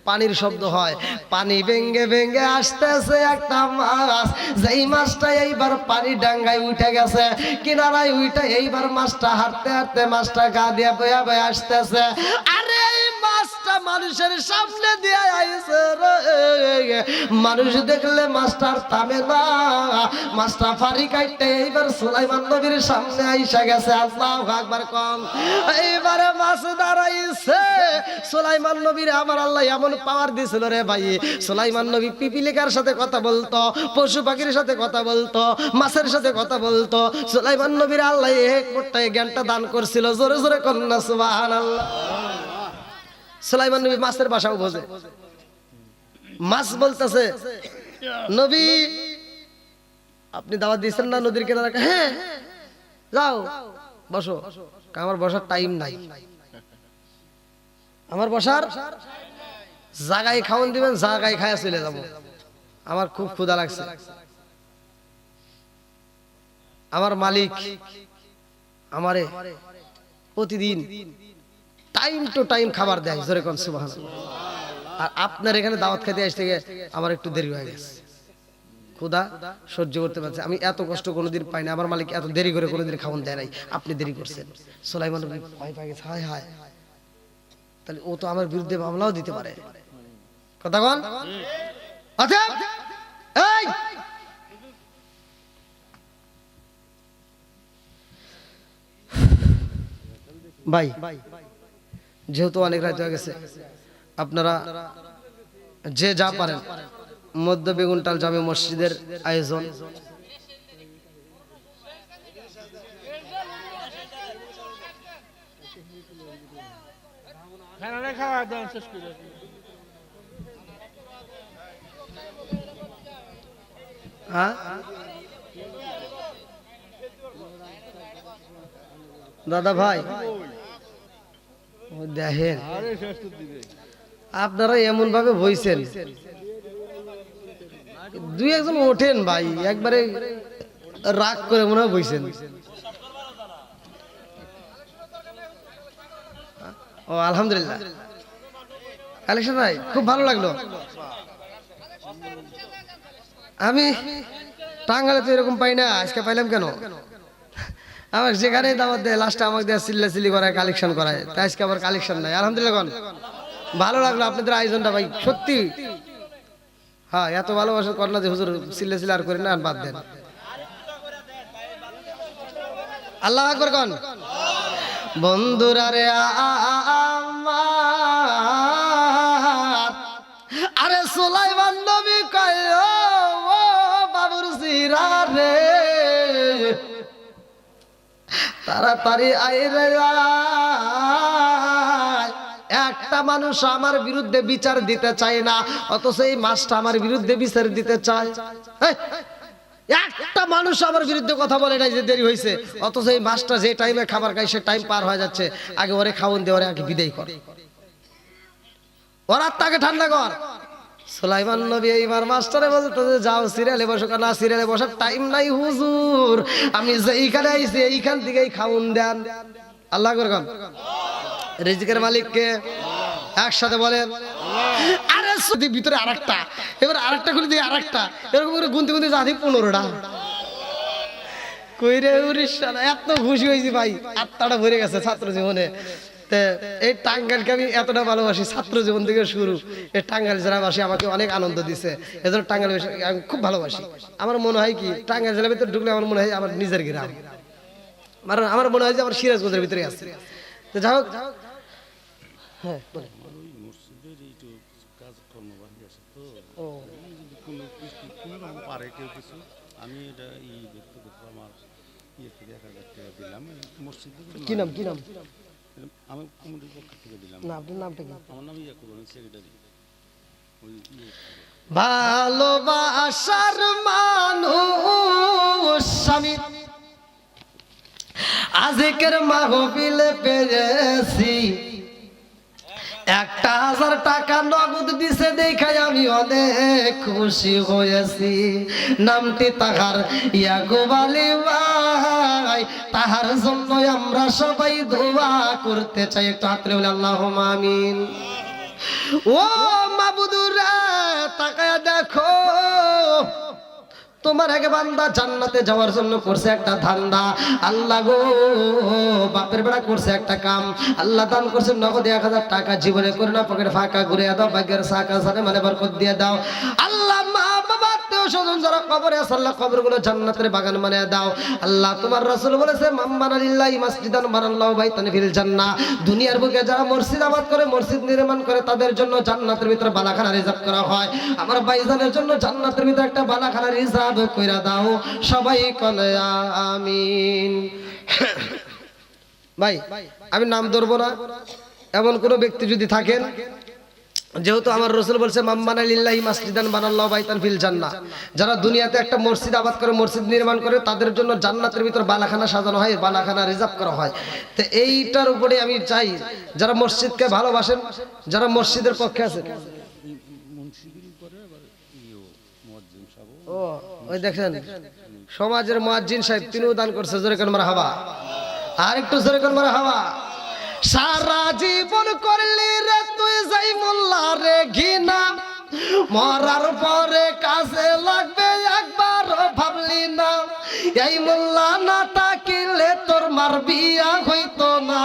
পানির শব্দ হয়। পানি ভেঙ্গে ভেঙ্গে আসতেছে একটা মাছ, যেই মাছটা এইবার পানি ডাঙ্গায় উঠে গেছে, কিনারায় উঠে এইবার মাছটা হাঁটতে হাঁটতে মাছটা গা দিয়ে বয়া বয়া আসতেছে। আরে এই মাছটা মানুষের সামনে দিয়ে আইছে রে, মানুষ দেখলে মাছটার থামে না, মাছটা ফাড়ি কাটতে এইবার সুলাইমান নবীর সামনে আইসা গেছে। আল্লাহু আকবার কোন। এইবারে মাছ দাঁড়াইছে। সুলাইমান নবীর আমার আল্লাহ এমন পাওয়ার দিছিল রে ভাই। সুলাইমান নবী পিপিলিকার সাথে কথা বলতো, পশু পাখির সাথে কথা বলতো, মাছের সাথে কথা বলতো। সুলাইমান নবীর আল্লাহ এক মোট্টায় জ্ঞানটা দান করছিল। জোরে জোরে কন্যা সুবহানাল্লাহ। সুলাইমান নবী মাছের ভাষাও বোঝে। মাছ বলতেছে নবী আপনি দাওয়াত দিয়েছেন না নদীর কিনারে? হ্যাঁ যাও বসো। আমার বসার টাইম নাই, আমার বসার জায়গায় খাওয়ান দিবেন, জায়গায় খায়া চলে যাবো। আমার খুব ক্ষুধা লাগছে। আমার মালিক আমারে প্রতিদিন টাইম টু টাইম খাবার দেয়। জোরে কোন সুবহানাল্লাহ। আর আপনার এখানে দাওয়াত খেতে আসতে গিয়ে আমার একটু দেরি হয়ে গেছে, ক্ষুধা সহ্য করতে পারছে। আমি এত কষ্ট কোনোদিন পাই না। আমার মালিক এত দেরি করে কোনোদিন খাওয়ান দেয় নাই, আপনি দেরি করছেন। সুলাইমান নবী ভয় পেয়ে গেছে, হায় হায়, তাহলে ও তো আমার বিরুদ্ধে মামলাও দিতে পারে। কথা বল। অতএব এই ভাই, যেহেতু অনেক রাত হয়ে গেছে, আপনারা যে যা পারেন মধ্য বেগুনটাল জামে মসজিদের আয়োজন, দাদা ভাই দেখেন আপনারা এমন ভাবে বইছেন, দুই একজন ওঠেন ভাই, একবারে রাগ করে মনে হয় বইছেন। ও আলহামদুলিল্লাহ, কালেকশন ভাই খুব ভালো লাগলো। আমি টাঙ্গালে তো এরকম পাই না, আজকে পাইলাম কেন? আমার যেখানে দাওয়াত দেয় লাস্টে আমাকে দেয় চিল্লাচিল্লি করায়, কালেকশন করায়, তাই আজকে আবার কালেকশন নাই। আলহামদুলিল্লাহ কোন ভালো লাগলো আপনাদের আয়োজনটা ভাই, সত্যি। হ্যাঁ, এত ভালোবাসা কর না যে হুজুর চিল্লাচিল্লি আর করেন না, বাদ দেন। আল্লাহ আকবার কোন। বন্ধুরা রে আমার, আরে সুলাইমান নবী কয় ও বাবুর সিরা রে, তাড়াতাড়ি আয় রে আয়। একটা মানুষ আমার বিরুদ্ধে বিচার দিতে চায় না, অথচ এই মাসটা আমার বিরুদ্ধে বিচার দিতে চায়। এই, একটা মানুষ আমার বিরুদ্ধে কথা বলে নাই যে দেরি হয়েছে, অথচ এই মাসটা যে টাইমে খাবার খাই সে টাইম পার হয়ে যাচ্ছে। আগে ওরে খাওন দিয়ে ওরে আগে বিদায় কর, ওর আত্মাকে ঠান্ডা কর। সুলাইমান নবী এইবার মাস্টারে বলতো যে যাও সিরিয়ালে বসো, না সিরিয়ালে বসার টাইম নাই হুজুর, আমি যেইখানে আইছি এইখান থেকেই খাউন দেন। আল্লাহ করে কন। রিজিকের মালিককে একসাথে বলেন। আরে সত্যি ভিতরে আরেকটা, এবার আরেকটা খুলে দিয়ে আরেকটা, এরকম করে গুনতে গুনতে যাচ্ছি 15টা। কইরে উড়িষ্যা, এত খুশি হয়েছি ভাই, আত্মাটা ভরে গেছে ছাত্র জীবনে। এই টাঙ্গাইলকে আমি এতটা ভালোবাসি, ছাত্র জীবন থেকে শুরু। এই টাঙ্গাইল জেলাবাসী আমাকে অনেক আনন্দ দিছে, এজন্য টাঙ্গাইল আমি খুব ভালোবাসি। আমার মনে হয় কি, টাঙ্গাইল জেলার ভিতরে ঢুকলে আমার মনে হয় আমার নিজের গ্রাম, আমার মনে হয় যে আমার সিরাজগঞ্জের ভিতরে আছে। তো যাই হোক, হ্যাঁ বলেন। আমি এটা ব্যক্তিগত আমার ইয়ে থেকে 1000 টাকা দিলাম মসজিদে। কি নাম, কি নাম? আমি কমিটির পক্ষ থেকে দিলাম। না, আপনার নামটা কি? আমার নাম ইয়াকুব, আমি সেক্রেটারি। ওই ভালোবাসার মানুষ আমি আজকের মাহফিলে পেয়েছি, 1000 টাকা নগদ দিছে দেখাই আমি অনেক খুশি হয়েছি। নামটি তাহার ইয়াকুব আলী ভাই, তাহার জন্য আমরা সবাই দোয়া করতে চাই। একটু হাতরে বলে আল্লাহুম্মা আমিন। ও মাবুদুরা, তাকায়া দেখো, তোমার এক বান্দা জান্নাতে যাওয়ার জন্য করছে একটা ধান্দা। আল্লাহ গো, বাপের বেড়া করছে একটা কাম, আল্লাহ দান করছে নগদে 1000 টাকা। জীবনে করে না পকেট ফাঁকা ঘুরে দাও, ভাগ্যের সাকা সাথে মানে বরকত দিয়ে দাও। আল্লাহ মা বাবা আত্মীয় স্বজন যারা কবরে আছে, আল্লাহ কবরগুলো জান্নাতের বাগান বানিয়ে দাও। আল্লাহ তোমার রাসূল বলেছে মান বানা লিল্লাহি মাসজিদান বানাল্লাহু বাইতান ফিল জান্নাহ। দুনিয়ার বুকে যারা মসজিদ আবাদ করে, মসজিদ নির্মাণ করে, তাদের জন্য জান্নাতের ভিতরে বালাখানা রিজার্ভ করা হয়। আমার ভাইজানের জন্য জান্নাতের ভিতরে একটা বালাখানা রিজার্ভ কইরা দাও। সবাই বলে আমিন। ভাই আমি নাম ধরবো না, এমন কোন ব্যক্তি যদি থাকেন, যেহেতু আমার রাসূল বলছে মান বানা লিল্লাহি মাসজিদান বানাল্লাহু বাইতান ফিল জান্নাহ, যারা দুনিয়াতে একটা মসজিদ আবাদ করে, মসজিদ নির্মাণ করে, তাদের জন্য জান্নাতের ভিতর বালাখানা সাজানো হয়, বালাখানা রিজার্ভ করা হয়। তো এইটার উপরে আমি চাই যারা মসজিদকে ভালোবাসেন, যারা মসজিদের পক্ষে আছেন। ও ওই দেখেন সমাজের মুয়াজ্জিন সাহেব, তিনিও দান করছে। জোরে কোন মারহাবা, আর একটু জোরে কোন মারহাবা। সারা জীবন করলি রে তুই যাই মোল্লা রে ঘিনা, মরার পরে কাজে লাগবে একবার ভাবলি না। এই মোল্লা না তাকিলে তোর মার বিয়া হইতো না,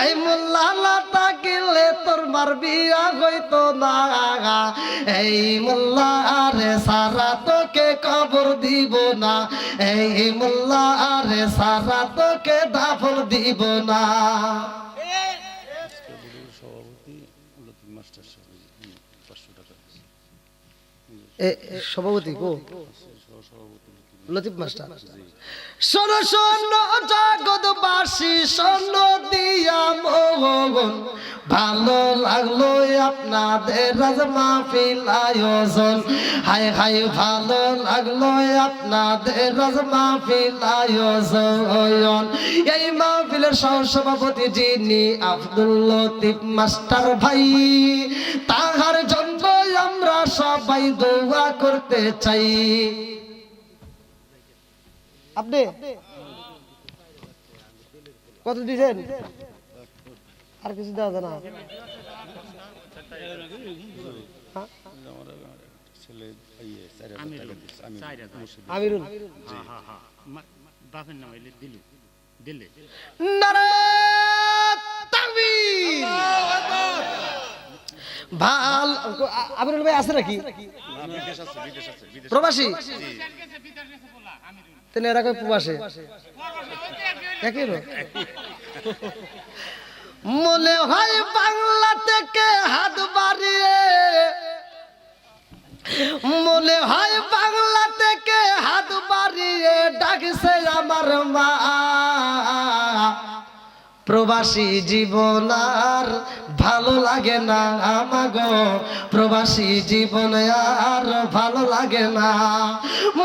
এই মোল্লা না তাকিলে তোর মার বিয়া হইতো না। এই মোল্লা রে সারা তোকে কবর দিব না, এই মোল্লা রে সারা তোকে দাফন দিব না। সভাপতি লতিফ মাস্টার সাহেব 500 টাকা। সভাপতি কো লতিফ মাস্টার। শোনো শোনো জগৎবাসী শোনো দিয়া মন, ভালো লাগলো আপনাদের রাজ মাহফিল আয়োজন। হায় হায় ভালো লাগলো আপনাদের রাজ মাহফিল আয়োজন। এই মাহফিলের সভাপতি যিনি আব্দুল লতিফ মাস্টার ভাই, তাহার জন্য আমরা সবাই দোয়া করতে চাই। আপনি কত দিয়েছেন? আর কিছু দেওয়া যায় না? ছেলে 4,000 টাকা দিচ্ছে। আমিরুল বাপের নাম হইলে দিলু দিলে নারায়ে তাকবীর। ভাল আমিরুল ভাই আছে নাকি? প্রবাসী তেনে এরা কই প্রবাসী একই লোক। মনে হয় বাংলা থেকে হাত বাড়িয়ে, মনে হয় বাংলা থেকে হাত বাড়িয়ে ডাকছে আমার মা। প্রবাসী জীবন আর ভালো লাগে না আমাগো, প্রবাসী জীবন আর ভালো লাগে না।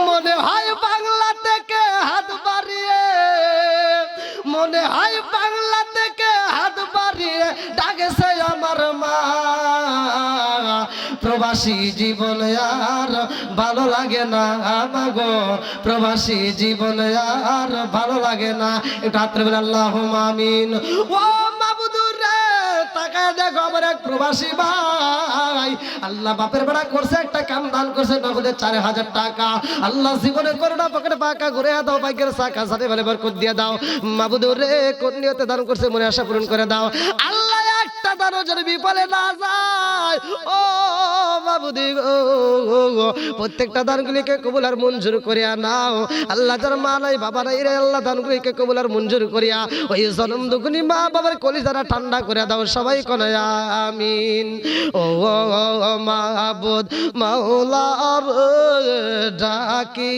মনে হয় বাংলা থেকে হাত বাড়িয়ে, মনে হয় বাংলা থেকে হাত বাড়িয়ে ডাকছে আমার মা। প্রবাসী জীবন আর ভালো লাগে না আমাগো, প্রবাসী জীবন আর ভালো লাগে না। একটু হাত তুলে আল্লাহুম্মা আমিন। ও মাবুদুর রে, তাকায় দেখো আমার এক প্রবাসী ভাই, আল্লাহ বাপের বেড়া করছে, একটা কাম দান করছে নগদে 4,000 টাকা। আল্লাহ জীবনে করোনা পকেটে পাকা ঘুরে দাও, ভাগ্যের চাকা সাথে ভালো বরকত দিয়ে দাও। মাবুদুর রে, কোন নিয়তে দান করছে মনে আশা পূরণ করে দাও। আল্লাহ একটা দানও যেন বিফলে না যায়। ও মাবুদি গো, প্রত্যেকটা দানগুলিকে কবুল আর মঞ্জুর করিয়া নাও। আল্লাহ যার মা নাই বাবা নাই রে, আল্লাহ দানগুলিকে কবুল আর মঞ্জুর করিয়া ওই জনম দুগুনি মা বাবার কলিজারা ঠান্ডা করে দাও। সবাই কোনে আমিন। ও মাবুদ মাওলার ডাকি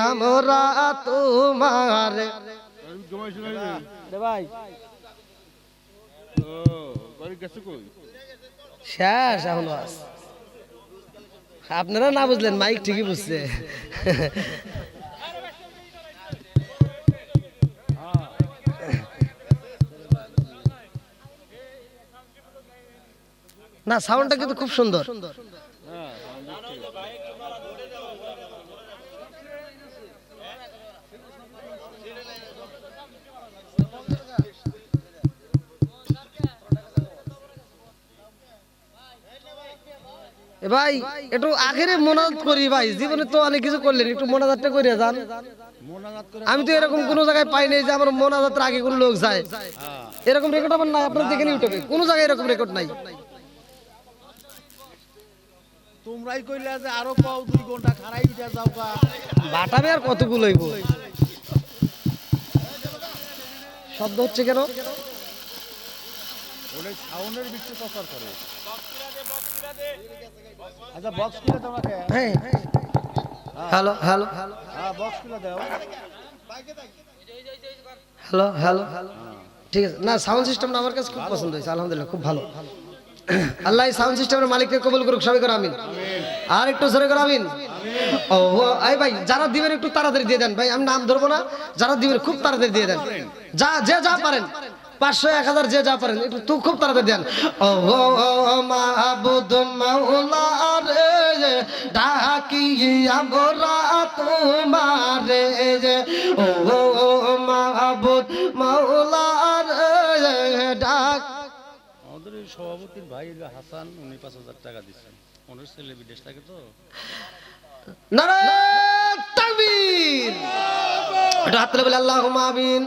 আমরা তোমার ভাই শেষ এখন আপনারা না বুঝলেন, মাইক ঠিকই বুঝছে। না সাউন্ডটা কিন্তু খুব সুন্দর। ভাই একটু আখেরে মোনাজাত করি ভাই, জীবনে তো অনেক কিছু করলেন, একটু মোনাজাতটা করে যান। আমি তো এরকম কোনো জায়গায় পাই নাই যে আমার মোনাজাতের আগে কোনো লোক যায়, এরকম রেকর্ড আমার নাই। আপনারা দেখেন ইউটিউবে কোনো জায়গায় এরকম রেকর্ড নাই। তোমরাই কইলা যে আরো পাও 2 ঘন্টা খাড়াই উঠে যাও গা, বাটাবে আর কতগুলো হইব। শব্দ হচ্ছে কেন? ওরে সাউন্ডের বিক্রি প্রচার করে। আচ্ছা বক্স কিনে তোমাকে, হ্যাঁ হ্যালো হ্যালো হ্যাঁ বক্স কিনে দাও। হ্যালো হ্যালো ঠিক আছে। না সাউন্ড সিস্টেমটা আমার কাছে খুব পছন্দ হয়েছে, আলহামদুলিল্লাহ খুব ভালো। আল্লাহ সাউন্ড সিস্টেমের মালিককে কবুল করুক, সবাই করে আমিন। আর একটু জোরে করে আমিন। ও এই ভাই যারা দিবেন একটু তাড়াতাড়ি দিয়ে দেন ভাই, আমি নাম ধরবো না, যারা দিবেন খুব তাড়াতাড়ি দিয়ে দেন। যে যা পারেন 500 1000 যে যা পারেন একটু তুই খুব তাড়াতাড়ি দেন। ও মাবুদ মাওলা রে, ডাকি আমরা তোমারে। ও মাবুদ মাওলা রে, ডাক। আমাদের এই সভাপতির ভাই হলো হাসান, উনি 5,000 টাকা দিচ্ছেন। ওনার ছেলে বিদেশ থাকে তো। নারায়ে তাকবীর। হাত তুলে বলে আল্লাহুম্মা আমিন।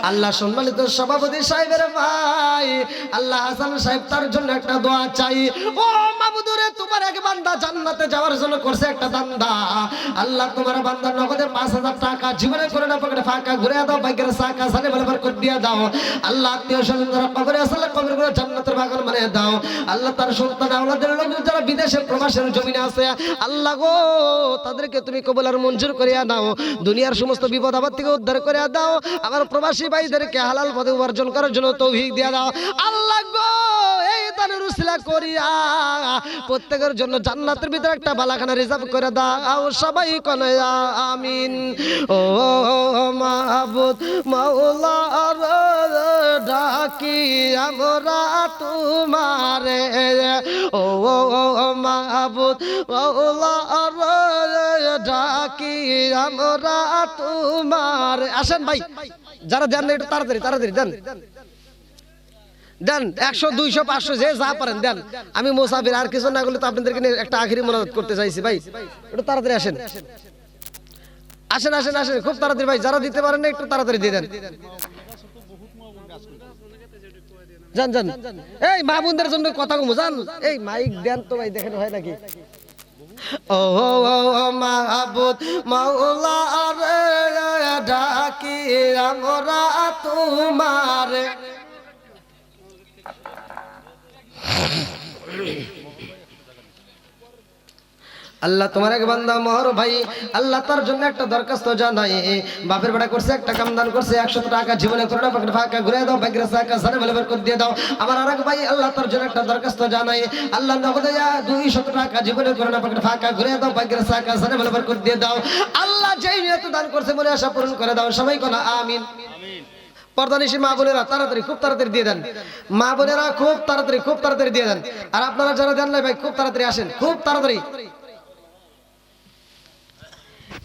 আল্লাহ সম্মানিত সভাপতি সাহেবের ভাই আল্লাহ হাসান সাহেব, তার জন্য একটা দোয়া চাই। ও মাবুদরে তোমার এক বান্দা জান্নাতে যাওয়ার জন্য করছে একটা দান্দা। আল্লাহ তোমার বান্দা নগদে 5000 টাকা জীবনে করে না পকেটে ফাঁকা ঘুরে দাও, বাইকের চাকা সালে বলে বরকত দিয়ে দাও। আল্লাহ আত্মীয় স্বজন যারা কবরে আছে আল্লাহ কবর করে জান্নাতের বাগান বানিয়ে দাও। আল্লাহ তার সন্তান আওলাদের লোক যারা বিদেশে প্রবাসের জমিনে আছে আল্লাহ গো তাদেরকে তুমি কবুল আর মঞ্জুর করিয়া দাও। দুনিয়ার সমস্ত বিপদ আপদ থেকে উদ্ধার করে দাও। আমার প্রবাসী ভাইদেরকে হালাল পথে উপার্জন করার জন্য তৌফিক দিয়ে দাও। আল্লাহ গো এই দানের উসিলা করিয়া প্রত্যেকের জন্য জান্নাতের ভিতরে একটা বালাখানা রিজার্ভ করে দাও। সবাই কোনে আমিন। ও মাহবুব মাওলা ডাকি আমরা তোমারে, ও মাহবুব মাওলা ডাকি আমরা তোমার। আসেন ভাই যারা দেন না একটু তাড়াতাড়ি তাড়াতাড়ি দেন দেন, 100 200 500 যে যা পারেন দেন। আমি মুসাফির, আর কিছু না করলে তো আপনাদেরকে নিয়ে একটা আখিরি মোনাজাত করতে চাইছি ভাই, একটু তাড়াতাড়ি আসেন আসেন আসেন আসেন খুব তাড়াতাড়ি ভাই, যারা দিতে পারেন না একটু তাড়াতাড়ি দিয়ে দেন। যান যান এই মা বোনদের জন্য কথা কমু যান, এই মাইক দেন তো ভাই, দেখেন হয় নাকি। ও মাহবুব মাওলা ডাকি আমরা তোমারে। আল্লাহ তোমার এক বান্দা মোহর ভাই আল্লাহ তার জন্য একটা দরখাস্ত জানাই। বাপের বেটা করছে একটা কামদান করছে 100 টাকা জীবনে করোনা পকেট ফাঁকা ঘুরে দাও, বাইকের চাকা সারে বলে বের করে দিয়ে দাও। আমার আরেক ভাই আল্লাহ তার জন্য একটা দরখাস্ত জানাই। আল্লাহ নগদে 200 টাকা জীবনে করোনা পকেট ফাঁকা ঘুরে দাও, বাইকের চাকা সারে বলে বের করে দিয়ে দাও। আল্লাহ যেই নিয়ত দান করছে মনে আশা পূরণ করে দাও। সবাই কোনা আমিন। পর্দানিশী মা বোনেরা তাড়াতাড়ি খুব তাড়াতাড়ি দিয়ে দেন, মা বোনেরা খুব তাড়াতাড়ি দিয়ে দেন। আর আপনারা যারা দেন না ভাই খুব তাড়াতাড়ি আসেন, খুব তাড়াতাড়ি।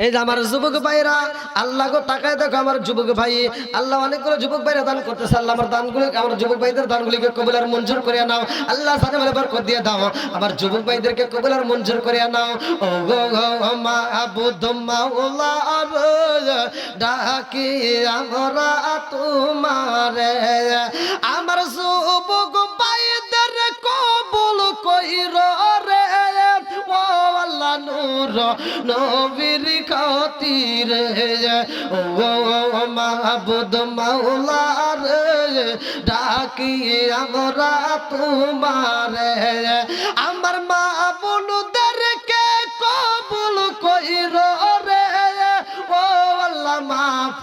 এই যে আমার যুবক ভাইরা আল্লাহ গো তাকায় দেখো আমার যুবক ভাই, আল্লাহ অনেকগুলো যুবক ভাইরা দান করতেছে। আল্লাহ আমার দানগুলো আমার যুবক ভাইদের দানগুলিকে কবুল আর মঞ্জুর করে নাও। আল্লাহ জানে বলে বরকত দিয়ে দাও। আমার যুবক ভাইদেরকে কবুল আর মঞ্জুর করে নাও। ও গো মাহবুব মাওলা ডাকি আমরা তোমারে, আমার যুবক ভাইদের কবুল কইরো রে ও আল্লাহ নূর নবীর খাতিরে। ও মাহবুব মাওলা ডাকি আমরা তোমারে, আমার মা বোনদেরকে কবুল কইরো রে ও আল্লাহ মাফ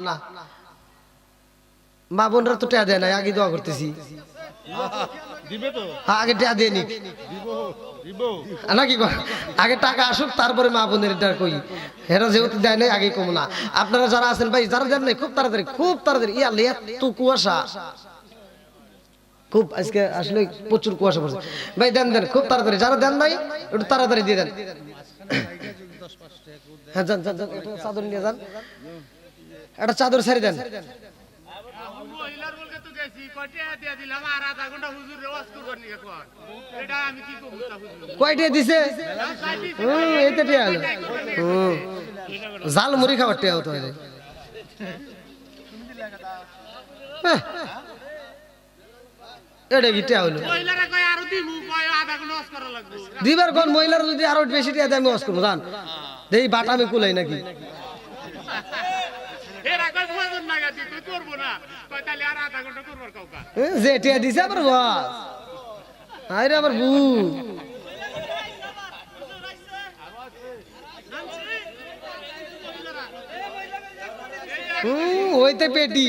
না। মা বোনরা তো টেয়া দেয় না, আগে দোয়া করতেছি দিবে তো, আগে টেয়া দিয়ে নিক দিব নাকি আগে টাকা আসুক তারপরে মা বোনের এটা কই, হেরা যেহেতু দেয় নাই আগে কম না। আপনারা যারা আছেন ভাই যারা দেন নাই খুব তাড়াতাড়ি ইয়া এত কুয়াশা, খুব আজকে আসলে প্রচুর কুয়াশা পড়ছে ভাই, দেন দেন খুব তাড়াতাড়ি। যারা দেন নাই একটু তাড়াতাড়ি দিয়ে দেন। হ্যাঁ যান যান যান, একটা চাদর নিয়ে যান, একটা চাদর ছেড়ে দেন। কয়টা দিছে এইটা টিয়া হলো জাল মুড়ি খাবার টিয়া হতো। এটা কি টিয়া হলো দিবার কোন মহিলার যদি আরো বেশি টিয়া দেয় আমি ওয়াজ করবো জান, এই বাটা আমি কুলাই নাকি। যে টিয়া দিছে আবার ওয়াজ আরে আবার বু ওইতে পেটি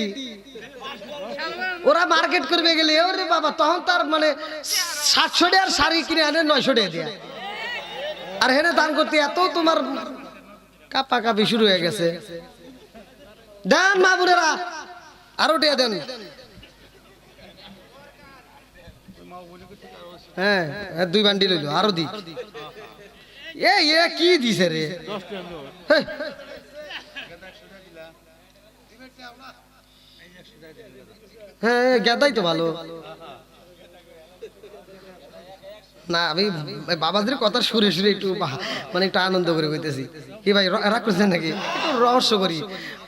ওরা মার্কেট করবে গেলে ওরে বাবা তখন তার মানে 700 টাকার শাড়ি কিনে আনে 900 টাকা দিয়া, আর হেনে দান করতে এত তোমার কাপা কাপি শুরু হয়ে গেছে। দেন মা বোনেরা আরো টাকা দেন। হ্যাঁ 2 বান্ডিল হইলো আরো দি। এই এ কি দিছে রে, হ্যাঁ গেদাই তো ভালো না। আমি বাবাদের কথা সুরে সুরে একটু মানে একটু আনন্দ করে কইতেছি কি ভাই, রাগ করছেন নাকি? একটু রহস্য করি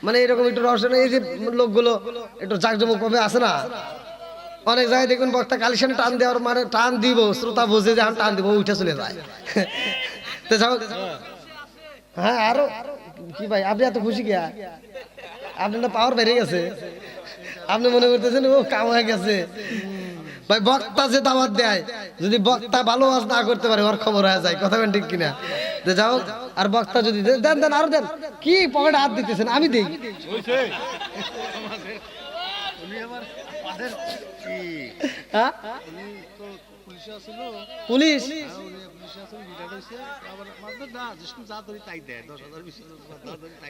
মানে এরকম একটু রহস্য, এই যে লোকগুলো একটু জাকজমক ভাবে আছে না, অনেক জায়গায় দেখবেন বক্তা কালেকশন টান দেওয়ার মানে টান দিব, শ্রোতা বুঝে যে আমি টান দিব, উঠে চলে যায়। তো যাও, হ্যাঁ আরো কি ভাই আপনি এত খুশি গিয়া? আপনার না পাওয়ার বেড়ে গেছে, আপনি মনে করতেছেন ও কাম হয়ে গেছে। ভাই বক্তা যে দাওয়াত দেয়, যদি বক্তা ভালো ওয়াজ না করতে পারে ওর খবর হয়ে যায়, কথা ঠিক কিনা? তো যাও, আর বক্তা যদি দেন দেন আরো দেন, কি পকেটে হাত দিতেছেন, আমি দিই। হ্যাঁ পুলিশ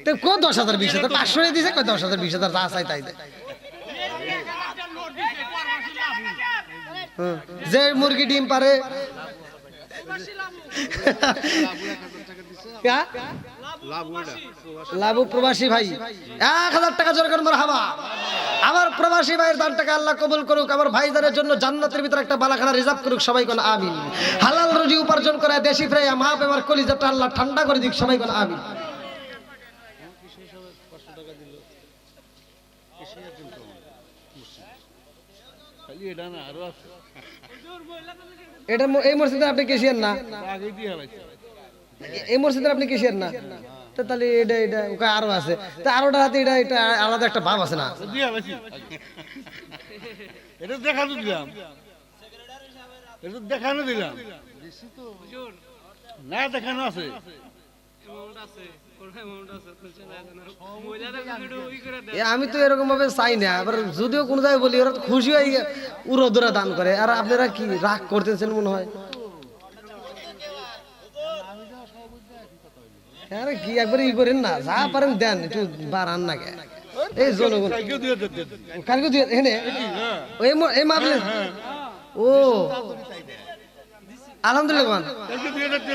তো কো 10,000 20,000 500 দিছে, কয় 10,000 20,000 যা চাই তাই দেয়। যে মুরগি ডিম পারে লাভু প্রবাসী ভাই 1,000 টাকা জোর করে মারহাবা। আমার প্রবাসী ভাইয়ের দান টাকা আল্লাহ কবুল করুক, আমার ভাইজানের জন্য জান্নাতের ভিতরে একটা বালাখানা রিজার্ভ করুক, সবাই কোন আমিন। হালাল রুজি উপার্জন করে দেশি ফ্রাইয়া মা বাবার কলিজাটা আল্লাহ ঠান্ডা করে দিক, সবাই কোন আমিন। এটা এই মসজিদে আপনি কেশিয়ার না, এই মসজিদে আপনি কেশিয়ার না, তো তাহলে এটা এটা ওকে আরো আছে, তো আরোটা হাতে এটা এটা আলাদা একটা ভাব আছে না? এটা দেখানো দিলাম, এটা দেখানো দিলাম না, দেখানো আছে। আমি তো এরকম ভাবে চাই না, আবার যদিও কোনো জায়গায় বলি ওরা তো খুশি হয়ে উড়োদুরা দান করে, আর আপনারা কি রাগ করতেছেন মনে হয়? আরে কি একবার ই করেন না, যা পারেন দেন, একটু বাড়ান না কে এই জনগণ কালকে দিয়ে এনে এই মাপলে। ও আলহামদুলিল্লাহ,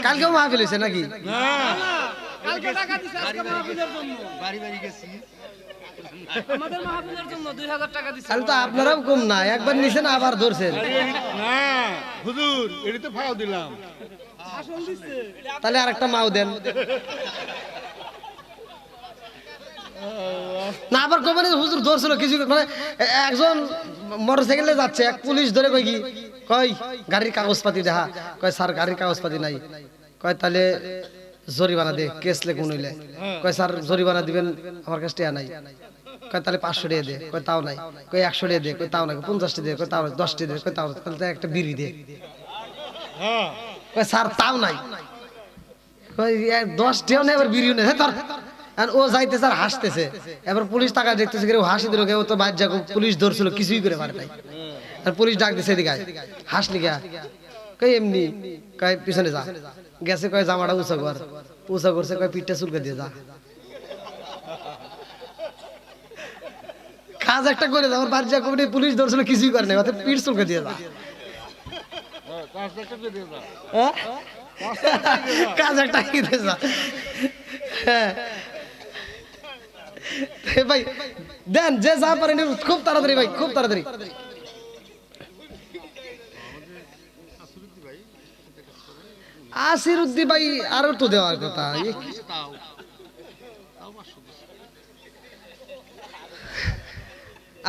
কালকেও মাহফিল হয়েছে নাকি? তাহলে তো আপনারাও কম না, একবার নিছেন আবার ধরছেন। হুজুর এটা তো ফাও দিলাম, তাহলে আরেকটা মাও দেন না, আবার কবে হুজুর ধরছিল কিছু, মানে একজন মোটরসাইকেলে যাচ্ছে, এক পুলিশ ধরে কই কি কই গাড়ির কাগজপাতি দেখা, কয় স্যার গাড়ির কাগজপাতি নাই, কয় তাহলে জরিমানা দে, কেস লেখ হইলে, কয় স্যার জরিমানা দিবেন, আমার কাছে টাকা নাই, কয় তাহলে 500 টাকা দে, কয় তাও নাই, কয় 100 টাকা দে, কয় তাও নাই, 50 টাকা দে, কয় তাও 10 টাকা দে, কয় তাও, তাহলে একটা বিড়ি দে, কয় স্যার তাও নাই, কয় 10 টাকাও নেই, আবার বিড়িও নেই, তোর। আর ও যাইতে স্যার হাসতেছে, এবার পুলিশ টাকা দেখতেছে, কেউ হাসি দিল, কেউ তো বাইর যাক, পুলিশ ধরছিল কিছুই করে পারে নাই, আর পুলিশ ডাক দিছে এদিকে হাসলি গা, কই এমনি, কয় পিছনে যা, গেছে কয় জামাটা উঁচা কর, উঁচা করছে, কয় পিঠটা চুলকে দিয়ে যা, কাজ একটা করে যা, আমার বাড়ি যা কমিটি পুলিশ ধরছিল কিছুই করে নাই, অর্থাৎ পিঠ চুলকে দিয়ে যা, কাজ একটা কি দিয়ে যা। হ্যাঁ ভাই দেন, যে যা পারেন খুব তাড়াতাড়ি ভাই, খুব তাড়াতাড়ি। আসিরুদ্দি ভাই আরো তো দেওয়ার কথা,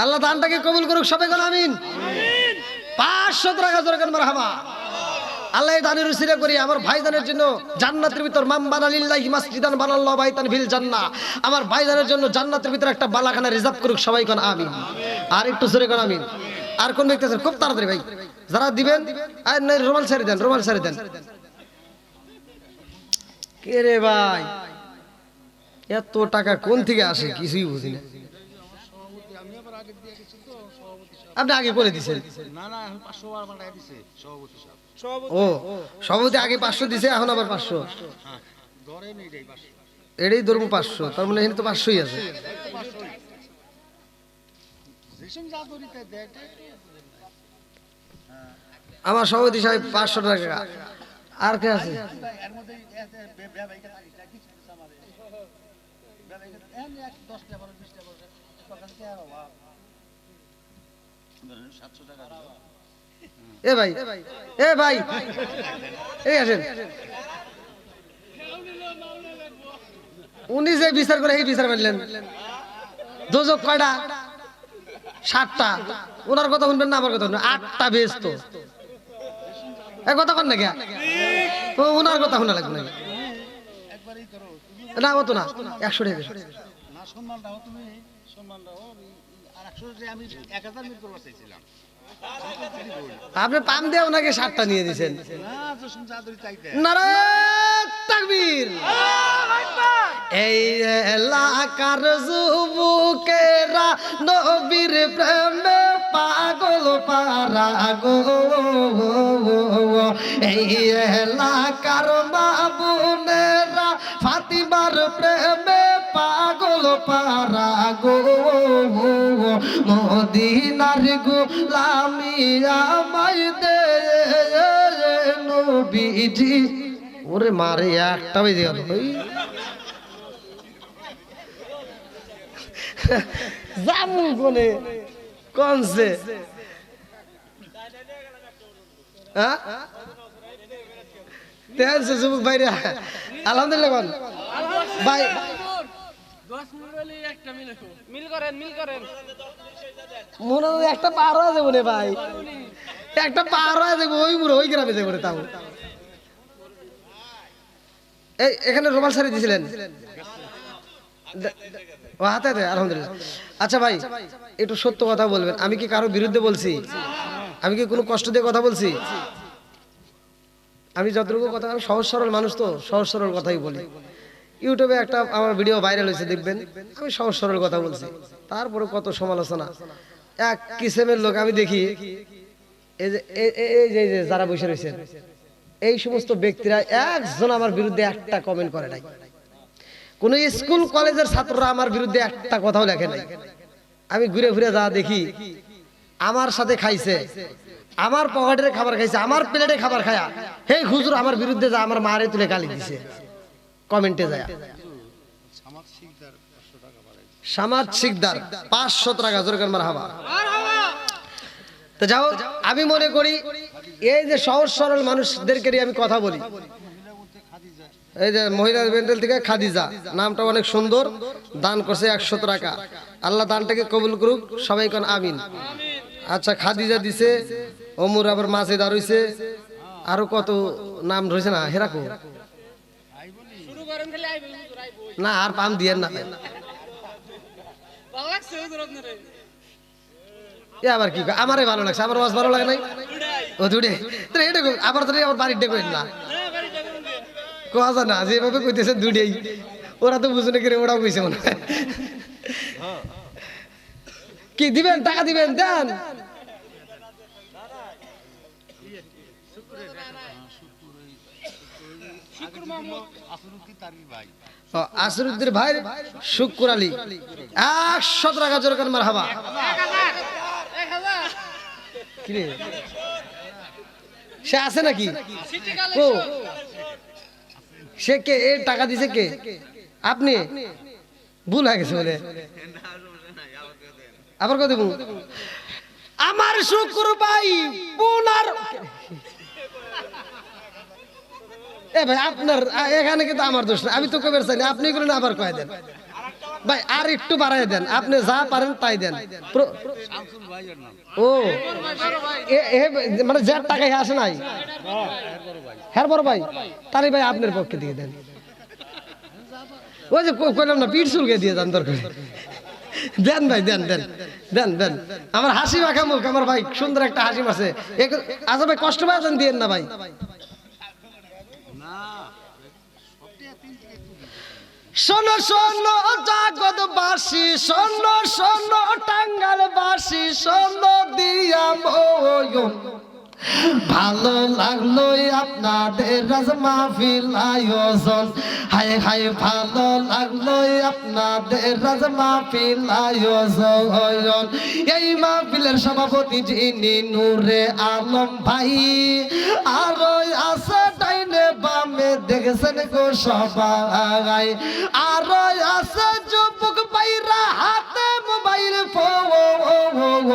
আল্লাহ দানটাকে কবুল করুক, সবাই কোন আমিন। 500 টাকা জোরে কোন মারহাবা। আল্লাহ দানের উসিলা করি আমার ভাইজানের জন্য জান্নাতের ভিতর মাম বানালিল্লাহি মাসজিদান বানাল্লাহু বাইতান ফিল জান্নাহ, আমার ভাইজানের জন্য জান্নাতের ভিতর একটা বালাখানা রিজার্ভ করুক, সবাই কোন আমিন। আর একটু জোরে কোন আমিন। আর কোন ব্যক্তি আছেন খুব তাড়াতাড়ি ভাই, যারা দিবেন আর নাই রুমাল ছেড়ে দেন, রুমাল ছেড়ে দেন। কে রে ভাই, এত টাকা কোন থেকে আসে কিছুই বুঝি না। আপনি আগে করে দিছেন? না না, 500 টাকা দিছে সভাপতি সাহেব। ও সভাপতি আগে 500 দিছে, এখন আবার 500 ধরেন এইটাই 500, এটাই ধরবো 500, তার মানে এখানে তো 500ই আছে। আমার সভাপতি সাহেব 500 টাকা। আর কে আছে? এ ভাই, এ ভাই, এই আসেন। উনি যে বিচার করে এই বিচার মানলেন, দোজক কয়টা? 7টা, ওনার কথা শুনবেন না আমার কথা শুনবেন, 8টা বেশ তো এক কথা কন নাকি, ওনার কথা শোনা লাগবে নাকি? একবারই করো না অত না, 100 টাকা না, সম্মান দাও তুমি, সম্মান দাও। আর 100 যে আমি 1000 মিনিট করবার চাইছিলাম, আপনি পাম দিয়ে ওনাকে 7টা নিয়ে দিয়েছেন। না তো শুনছে আদরি চাইতে। নারায়ে তাকবীর। এই এলাকার যুবকেরা নবীর প্রেমে পাগল পারা গো, এই এলাকার মা বোনেরা ফাতিমার প্রেমে পাগল পারা গো, মদিনার গোলামি আমায় দে নবীজি। ওরে মারে 1টা বেজে গেল, জামু কোনে কোনছে, হ্যাঁ তেলছে যুবক ভাইরা, আলহামদুলিল্লাহ কোন ভাই, মনে হয় একটা পার হয়ে যাবো রে ভাই, একটা পার হয়ে যাবো ওই বুড়ো ওই গ্রামে যাবো রে। তাও এই এখানে রুমাল সারি দিয়েছিলেন ও হাতে হাতে, আলহামদুলিল্লাহ। আচ্ছা ভাই একটু সত্য কথা বলবেন, আমি কি কারো বিরুদ্ধে বলছি? আমি কি কোনো কষ্ট দিয়ে কথা বলছি? আমি যতটুকু কথা, আমি সহজ সরল মানুষ তো, সহজ সরল কথাই বলি। ইউটিউবে একটা আমার ভিডিও ভাইরাল হয়েছে, দেখবেন আমি সহজ সরল কথা বলছি, তারপরে কত সমালোচনা। এক কিসেমের লোক আমি দেখি, এই যে এই যে যারা বসে রয়েছেন এই সমস্ত ব্যক্তিরা একজন আমার বিরুদ্ধে একটা কমেন্ট করে নাই। কোন স্কুল কলেজের ছাত্ররা আমার বিরুদ্ধে একটা কথাও লেখে নাই। আমি ঘুরে ঘুরে যা দেখি, আমার সাথে খাইছে, আমার পকেটের খাবার খাইছে, আমার প্লেটে খাবার খায়া হে হুজুর আমার বিরুদ্ধে যা আমার মারে তুলে গালি দিছে কমেন্টে যায়। সামাদ শিকদার 500 টাকা জোরে কার মারহাবা। তো যাও, আমি মনে করি এই যে সহজ সরল মানুষদেরকে নিয়ে আমি কথা বলি। এই যে মহিলা বেন্ডেল থেকে খাদিজা, নামটা অনেক সুন্দর, দান করছে 100 টাকা। আল্লাহ দানটাকে কবুল করুক, সবাই কোন আমিন। আচ্ছা খাদিজা দিছে, ওমর আবার মাঝে দাঁড়াইছে, আরো কত নাম রয়েছে না, হেরাকো না, আর পাম দিয়েন না। আবার কি আমারে ভালো লাগছে, আমার ওয়াজ ভালো লাগে নাই ও দুড়ে এটা আবার তো আমার বাড়ির ডেকে না কথা না, যেভাবে কইতেছে দুড়েই, ওরা তো বুঝনে করে ওরাও কইছে মনে হয়। কি দিবেন, টাকা দিবেন, দেন। আসরুদ্দিন ভাই, শুক্র আলী 100 টাকা জোর করে মারহাবা। কি রে সে আছে নাকি? ও সে কে? এর টাকা দিছে কে? আপনি? ভুল হয়ে গেছে বলে আবার কত দেব? আমার শুক্র ভাই পুনার এ ভাই আপনার এখানে কিন্তু আমার দোষ না, আমি তো কবে চাই না, আপনি করেন আবার কয়ে দেন ভাই, আর একটু বাড়াই দেন, আপনি যা পারেন তাই দেন। ও মানে যার টাকা আসে নাই, হ্যাঁ বড় ভাই, তারই ভাই আপনার পক্ষে দিয়ে দেন। ওই যে কইলাম না, পিঠ চুলকে দিয়ে দেন দরকার, দেন ভাই, দেন দেন দেন দেন। আমার হাসি মাখা মুখ, আমার ভাই সুন্দর একটা হাসি মাসে। আচ্ছা ভাই কষ্ট পাই দিয়েন না ভাই। শোনো শোনো জগৎবাসী, শোনো শোনো টাঙ্গাইলবাসী, শোনো দিয়া ময়ূর, ভালো লাগলো আপনাদের রাজ মাহফিল আয়োজন, হায় হায় ভালো লাগলো আপনাদের রাজ মাহফিল আয়োজন। এই মাহফিলের সভাপতি যিনি নূরে আলম ভাই, আর আছে ডাইনে বামে দেখছেন গো সবাই, আর আছে যুবক ভাইরা হাতে মোবাইল ফোন,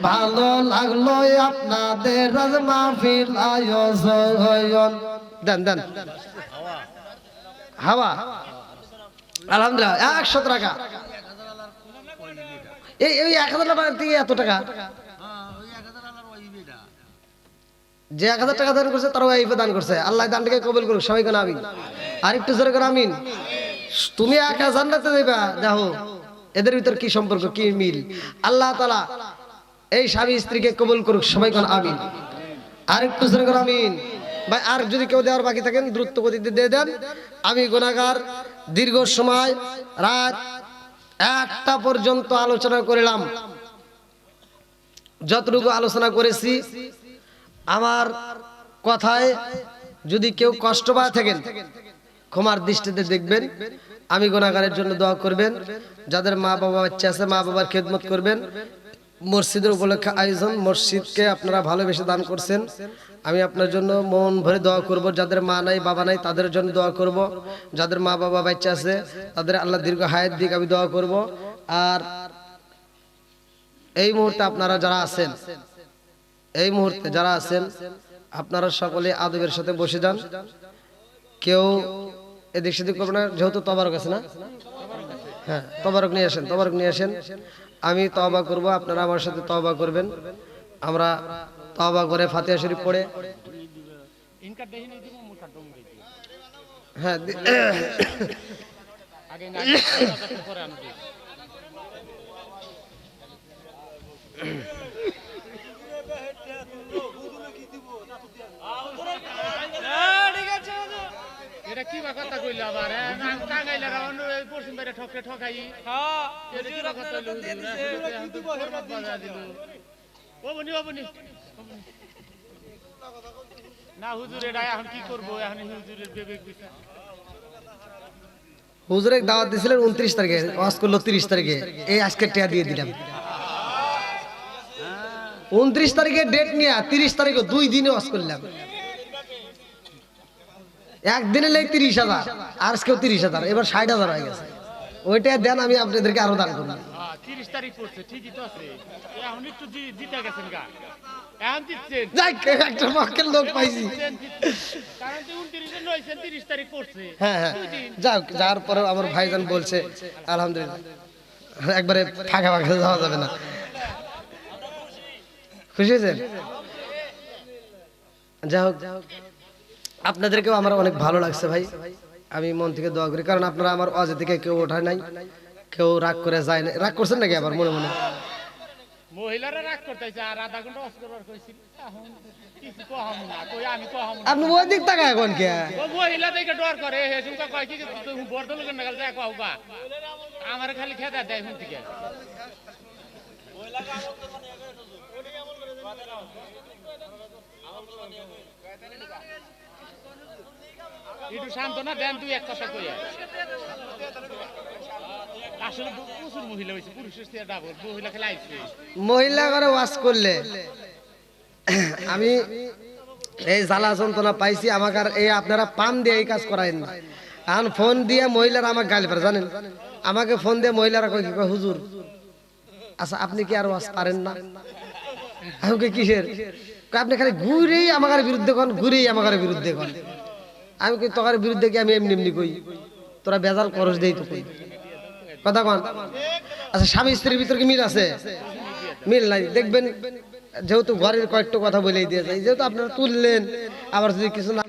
ভালো লাগলো আপনাদের রাজ মাহফিল আয়োজন। দেন দেন হাওয়া, আলহামদুলিল্লাহ 100 টাকা। এই এই 1000 টাকা থেকে এত টাকা হ্যাঁ ওই 1000 আলার ওই বেটা যে 1000 টাকা দান করছে তার ওয়াইফে দান করছে, আল্লাহ দানটাকে কবুল করুক, সবাই কোন আমিন। আর একটু জোরে করে আমিন। তুমি একা জান্নাতে যাইবা, দেখো এদের ভিতর কি সম্পর্ক, কি মিল। আল্লাহ তাআলা এই স্বামী স্ত্রীকে কবুল করুক, সবাই কোন আমিন। আর একটু জোরে করে আমিন। ভাই আর যদি কেউ দেওয়ার বাকি থাকেন দ্রুত গতিতে দিয়ে দেন। আমি গুনাহগার, দীর্ঘ সময় রাত 1টা পর্যন্ত আলোচনা করলাম। যতটুকু আলোচনা করেছি আমার কথায় যদি কেউ কষ্ট পায় থাকেন ক্ষমার দৃষ্টিতে দেখবেন। আমি গুনাহগারের জন্য দোয়া করবেন। যাদের মা বাবা বাচ্চা আছে মা বাবার খেদমত করবেন। মসজিদের উপলক্ষে আয়োজন, মসজিদকে আপনারা ভালোবেসে দান করছেন, আমি আপনার জন্য মন ভরে দোয়া করব। যাদের মা নাই বাবা নাই তাদের জন্য দোয়া করব। যাদের মা বাবা বাচ্চা আছে তাদের আল্লাহ দীর্ঘ হায়াত দিক আমি দোয়া করব। আর এই মুহূর্তে আপনারা যারা আছেন, এই মুহূর্তে যারা আছেন আপনারা সকলে আদবের সাথে বসে যান। কেউ এদিক সেদিক করবে না, যেহেতু তবারক আছে না, হ্যাঁ তবারক নিয়ে আসেন, তবারক নিয়ে আসেন। আমি তওবা করব, আপনারা আমার সাথে তওবা করবেন। আমরা তওবা করে ফাতিহা শরীফ পড়ে হ্যাঁ এটা কি বা কথা কইলা আবার টাঙ্গাইলা রাউন্ড পশ্চিম বাইরে ঠকে ঠকাই এটা কি বা কথা হইলো ও বনি না হুজুর এটা এখন কি করবো, এখন হুজুরের বিবেক বিচার। হুজুরে দাওয়াত দিয়েছিলেন 29 তারিখে, ওয়াজ করলো 30 তারিখে, এই আজকে টাকা দিয়ে দিলাম। 29 তারিখে ডেট নিয়ে 30 তারিখে 2 দিনে ওয়াজ করলাম। একদিনে লেগে 30,000 আর আজকেও 30,000, এবার 60,000 হয়ে গেছে। ওইটা দেন, আমি আপনাদেরকে আরো দান করব। 30 তারিখ পড়ছে ঠিকই তো আছে, এখন একটু জিতে গেছেন গা, এখন জিতছেন। যাই একটা পক্ষের লোক পাইছি, কারণ 29 এর নয়ছেন 30 তারিখ পড়ছে। হ্যাঁ হ্যাঁ যাক, যার পরে আমার ভাইজান বলছে আলহামদুলিল্লাহ, একবারে ফাঁকা ফাঁকা যাওয়া যাবে না। খুশি হয়েছেন? যাই হোক, আপনাদেরকেও আমার অনেক ভালো লাগছে ভাই, আমি মন থেকে দোয়া করি। কারণ আপনারা আমার ওয়াজ থেকে কেউ ওঠায় নাই, কেউ রাগ করে যায় না। রাগ করছেন নাকি আবার মনে মনে? মহিলারা রাগ করতেছে আর আধা ঘন্টা ওয়াজ করবার কইছিল, এখন কিছু কহাম না, কই আমি কহাম না। আপনি ওই দিক তাকায় এখন কে? ও মহিলা দেখে ডর করে, হে সুকা কয় কি তুমি বর্দল কেন গেল যায় কওবা, আমার খালি খেদা দেয় হুন থেকে। একটু শান্ত না দেন, তুই এক কথা কইয়া। আসলে প্রচুর মহিলা হয়েছে, পুরুষের চেয়ে ডাবল মহিলা খেলে আইছে। মহিলা করে ওয়াজ করলে আমি এই জ্বালা যন্ত্রণা পাইছি। আমাকে আর এই আপনারা পাম দিয়ে এই কাজ করাইন না। এখন ফোন দিয়ে মহিলারা আমাকে গালি পারে, জানেন? আমাকে ফোন দিয়ে মহিলারা কয় কি, কয় হুজুর আচ্ছা আপনি কি আর ওয়াজ পারেন না? আমাকে কিসের? কয় আপনি খালি ঘুরেই আমার বিরুদ্ধে কন, ঘুরেই আমার বিরুদ্ধে কন। আমি কই তোর বিরুদ্ধে কি আমি এমনি এমনি কই, তোরা বেজাল খরচ দেই তো কই কথা কন। আচ্ছা স্বামী স্ত্রীর ভিতর কি মিল আছে? মিল নাই। দেখবেন যেহেতু ঘরের কয়েকটা কথা বলেই দিয়ে যায়, যেহেতু আপনারা তুললেন, আবার যদি কিছু না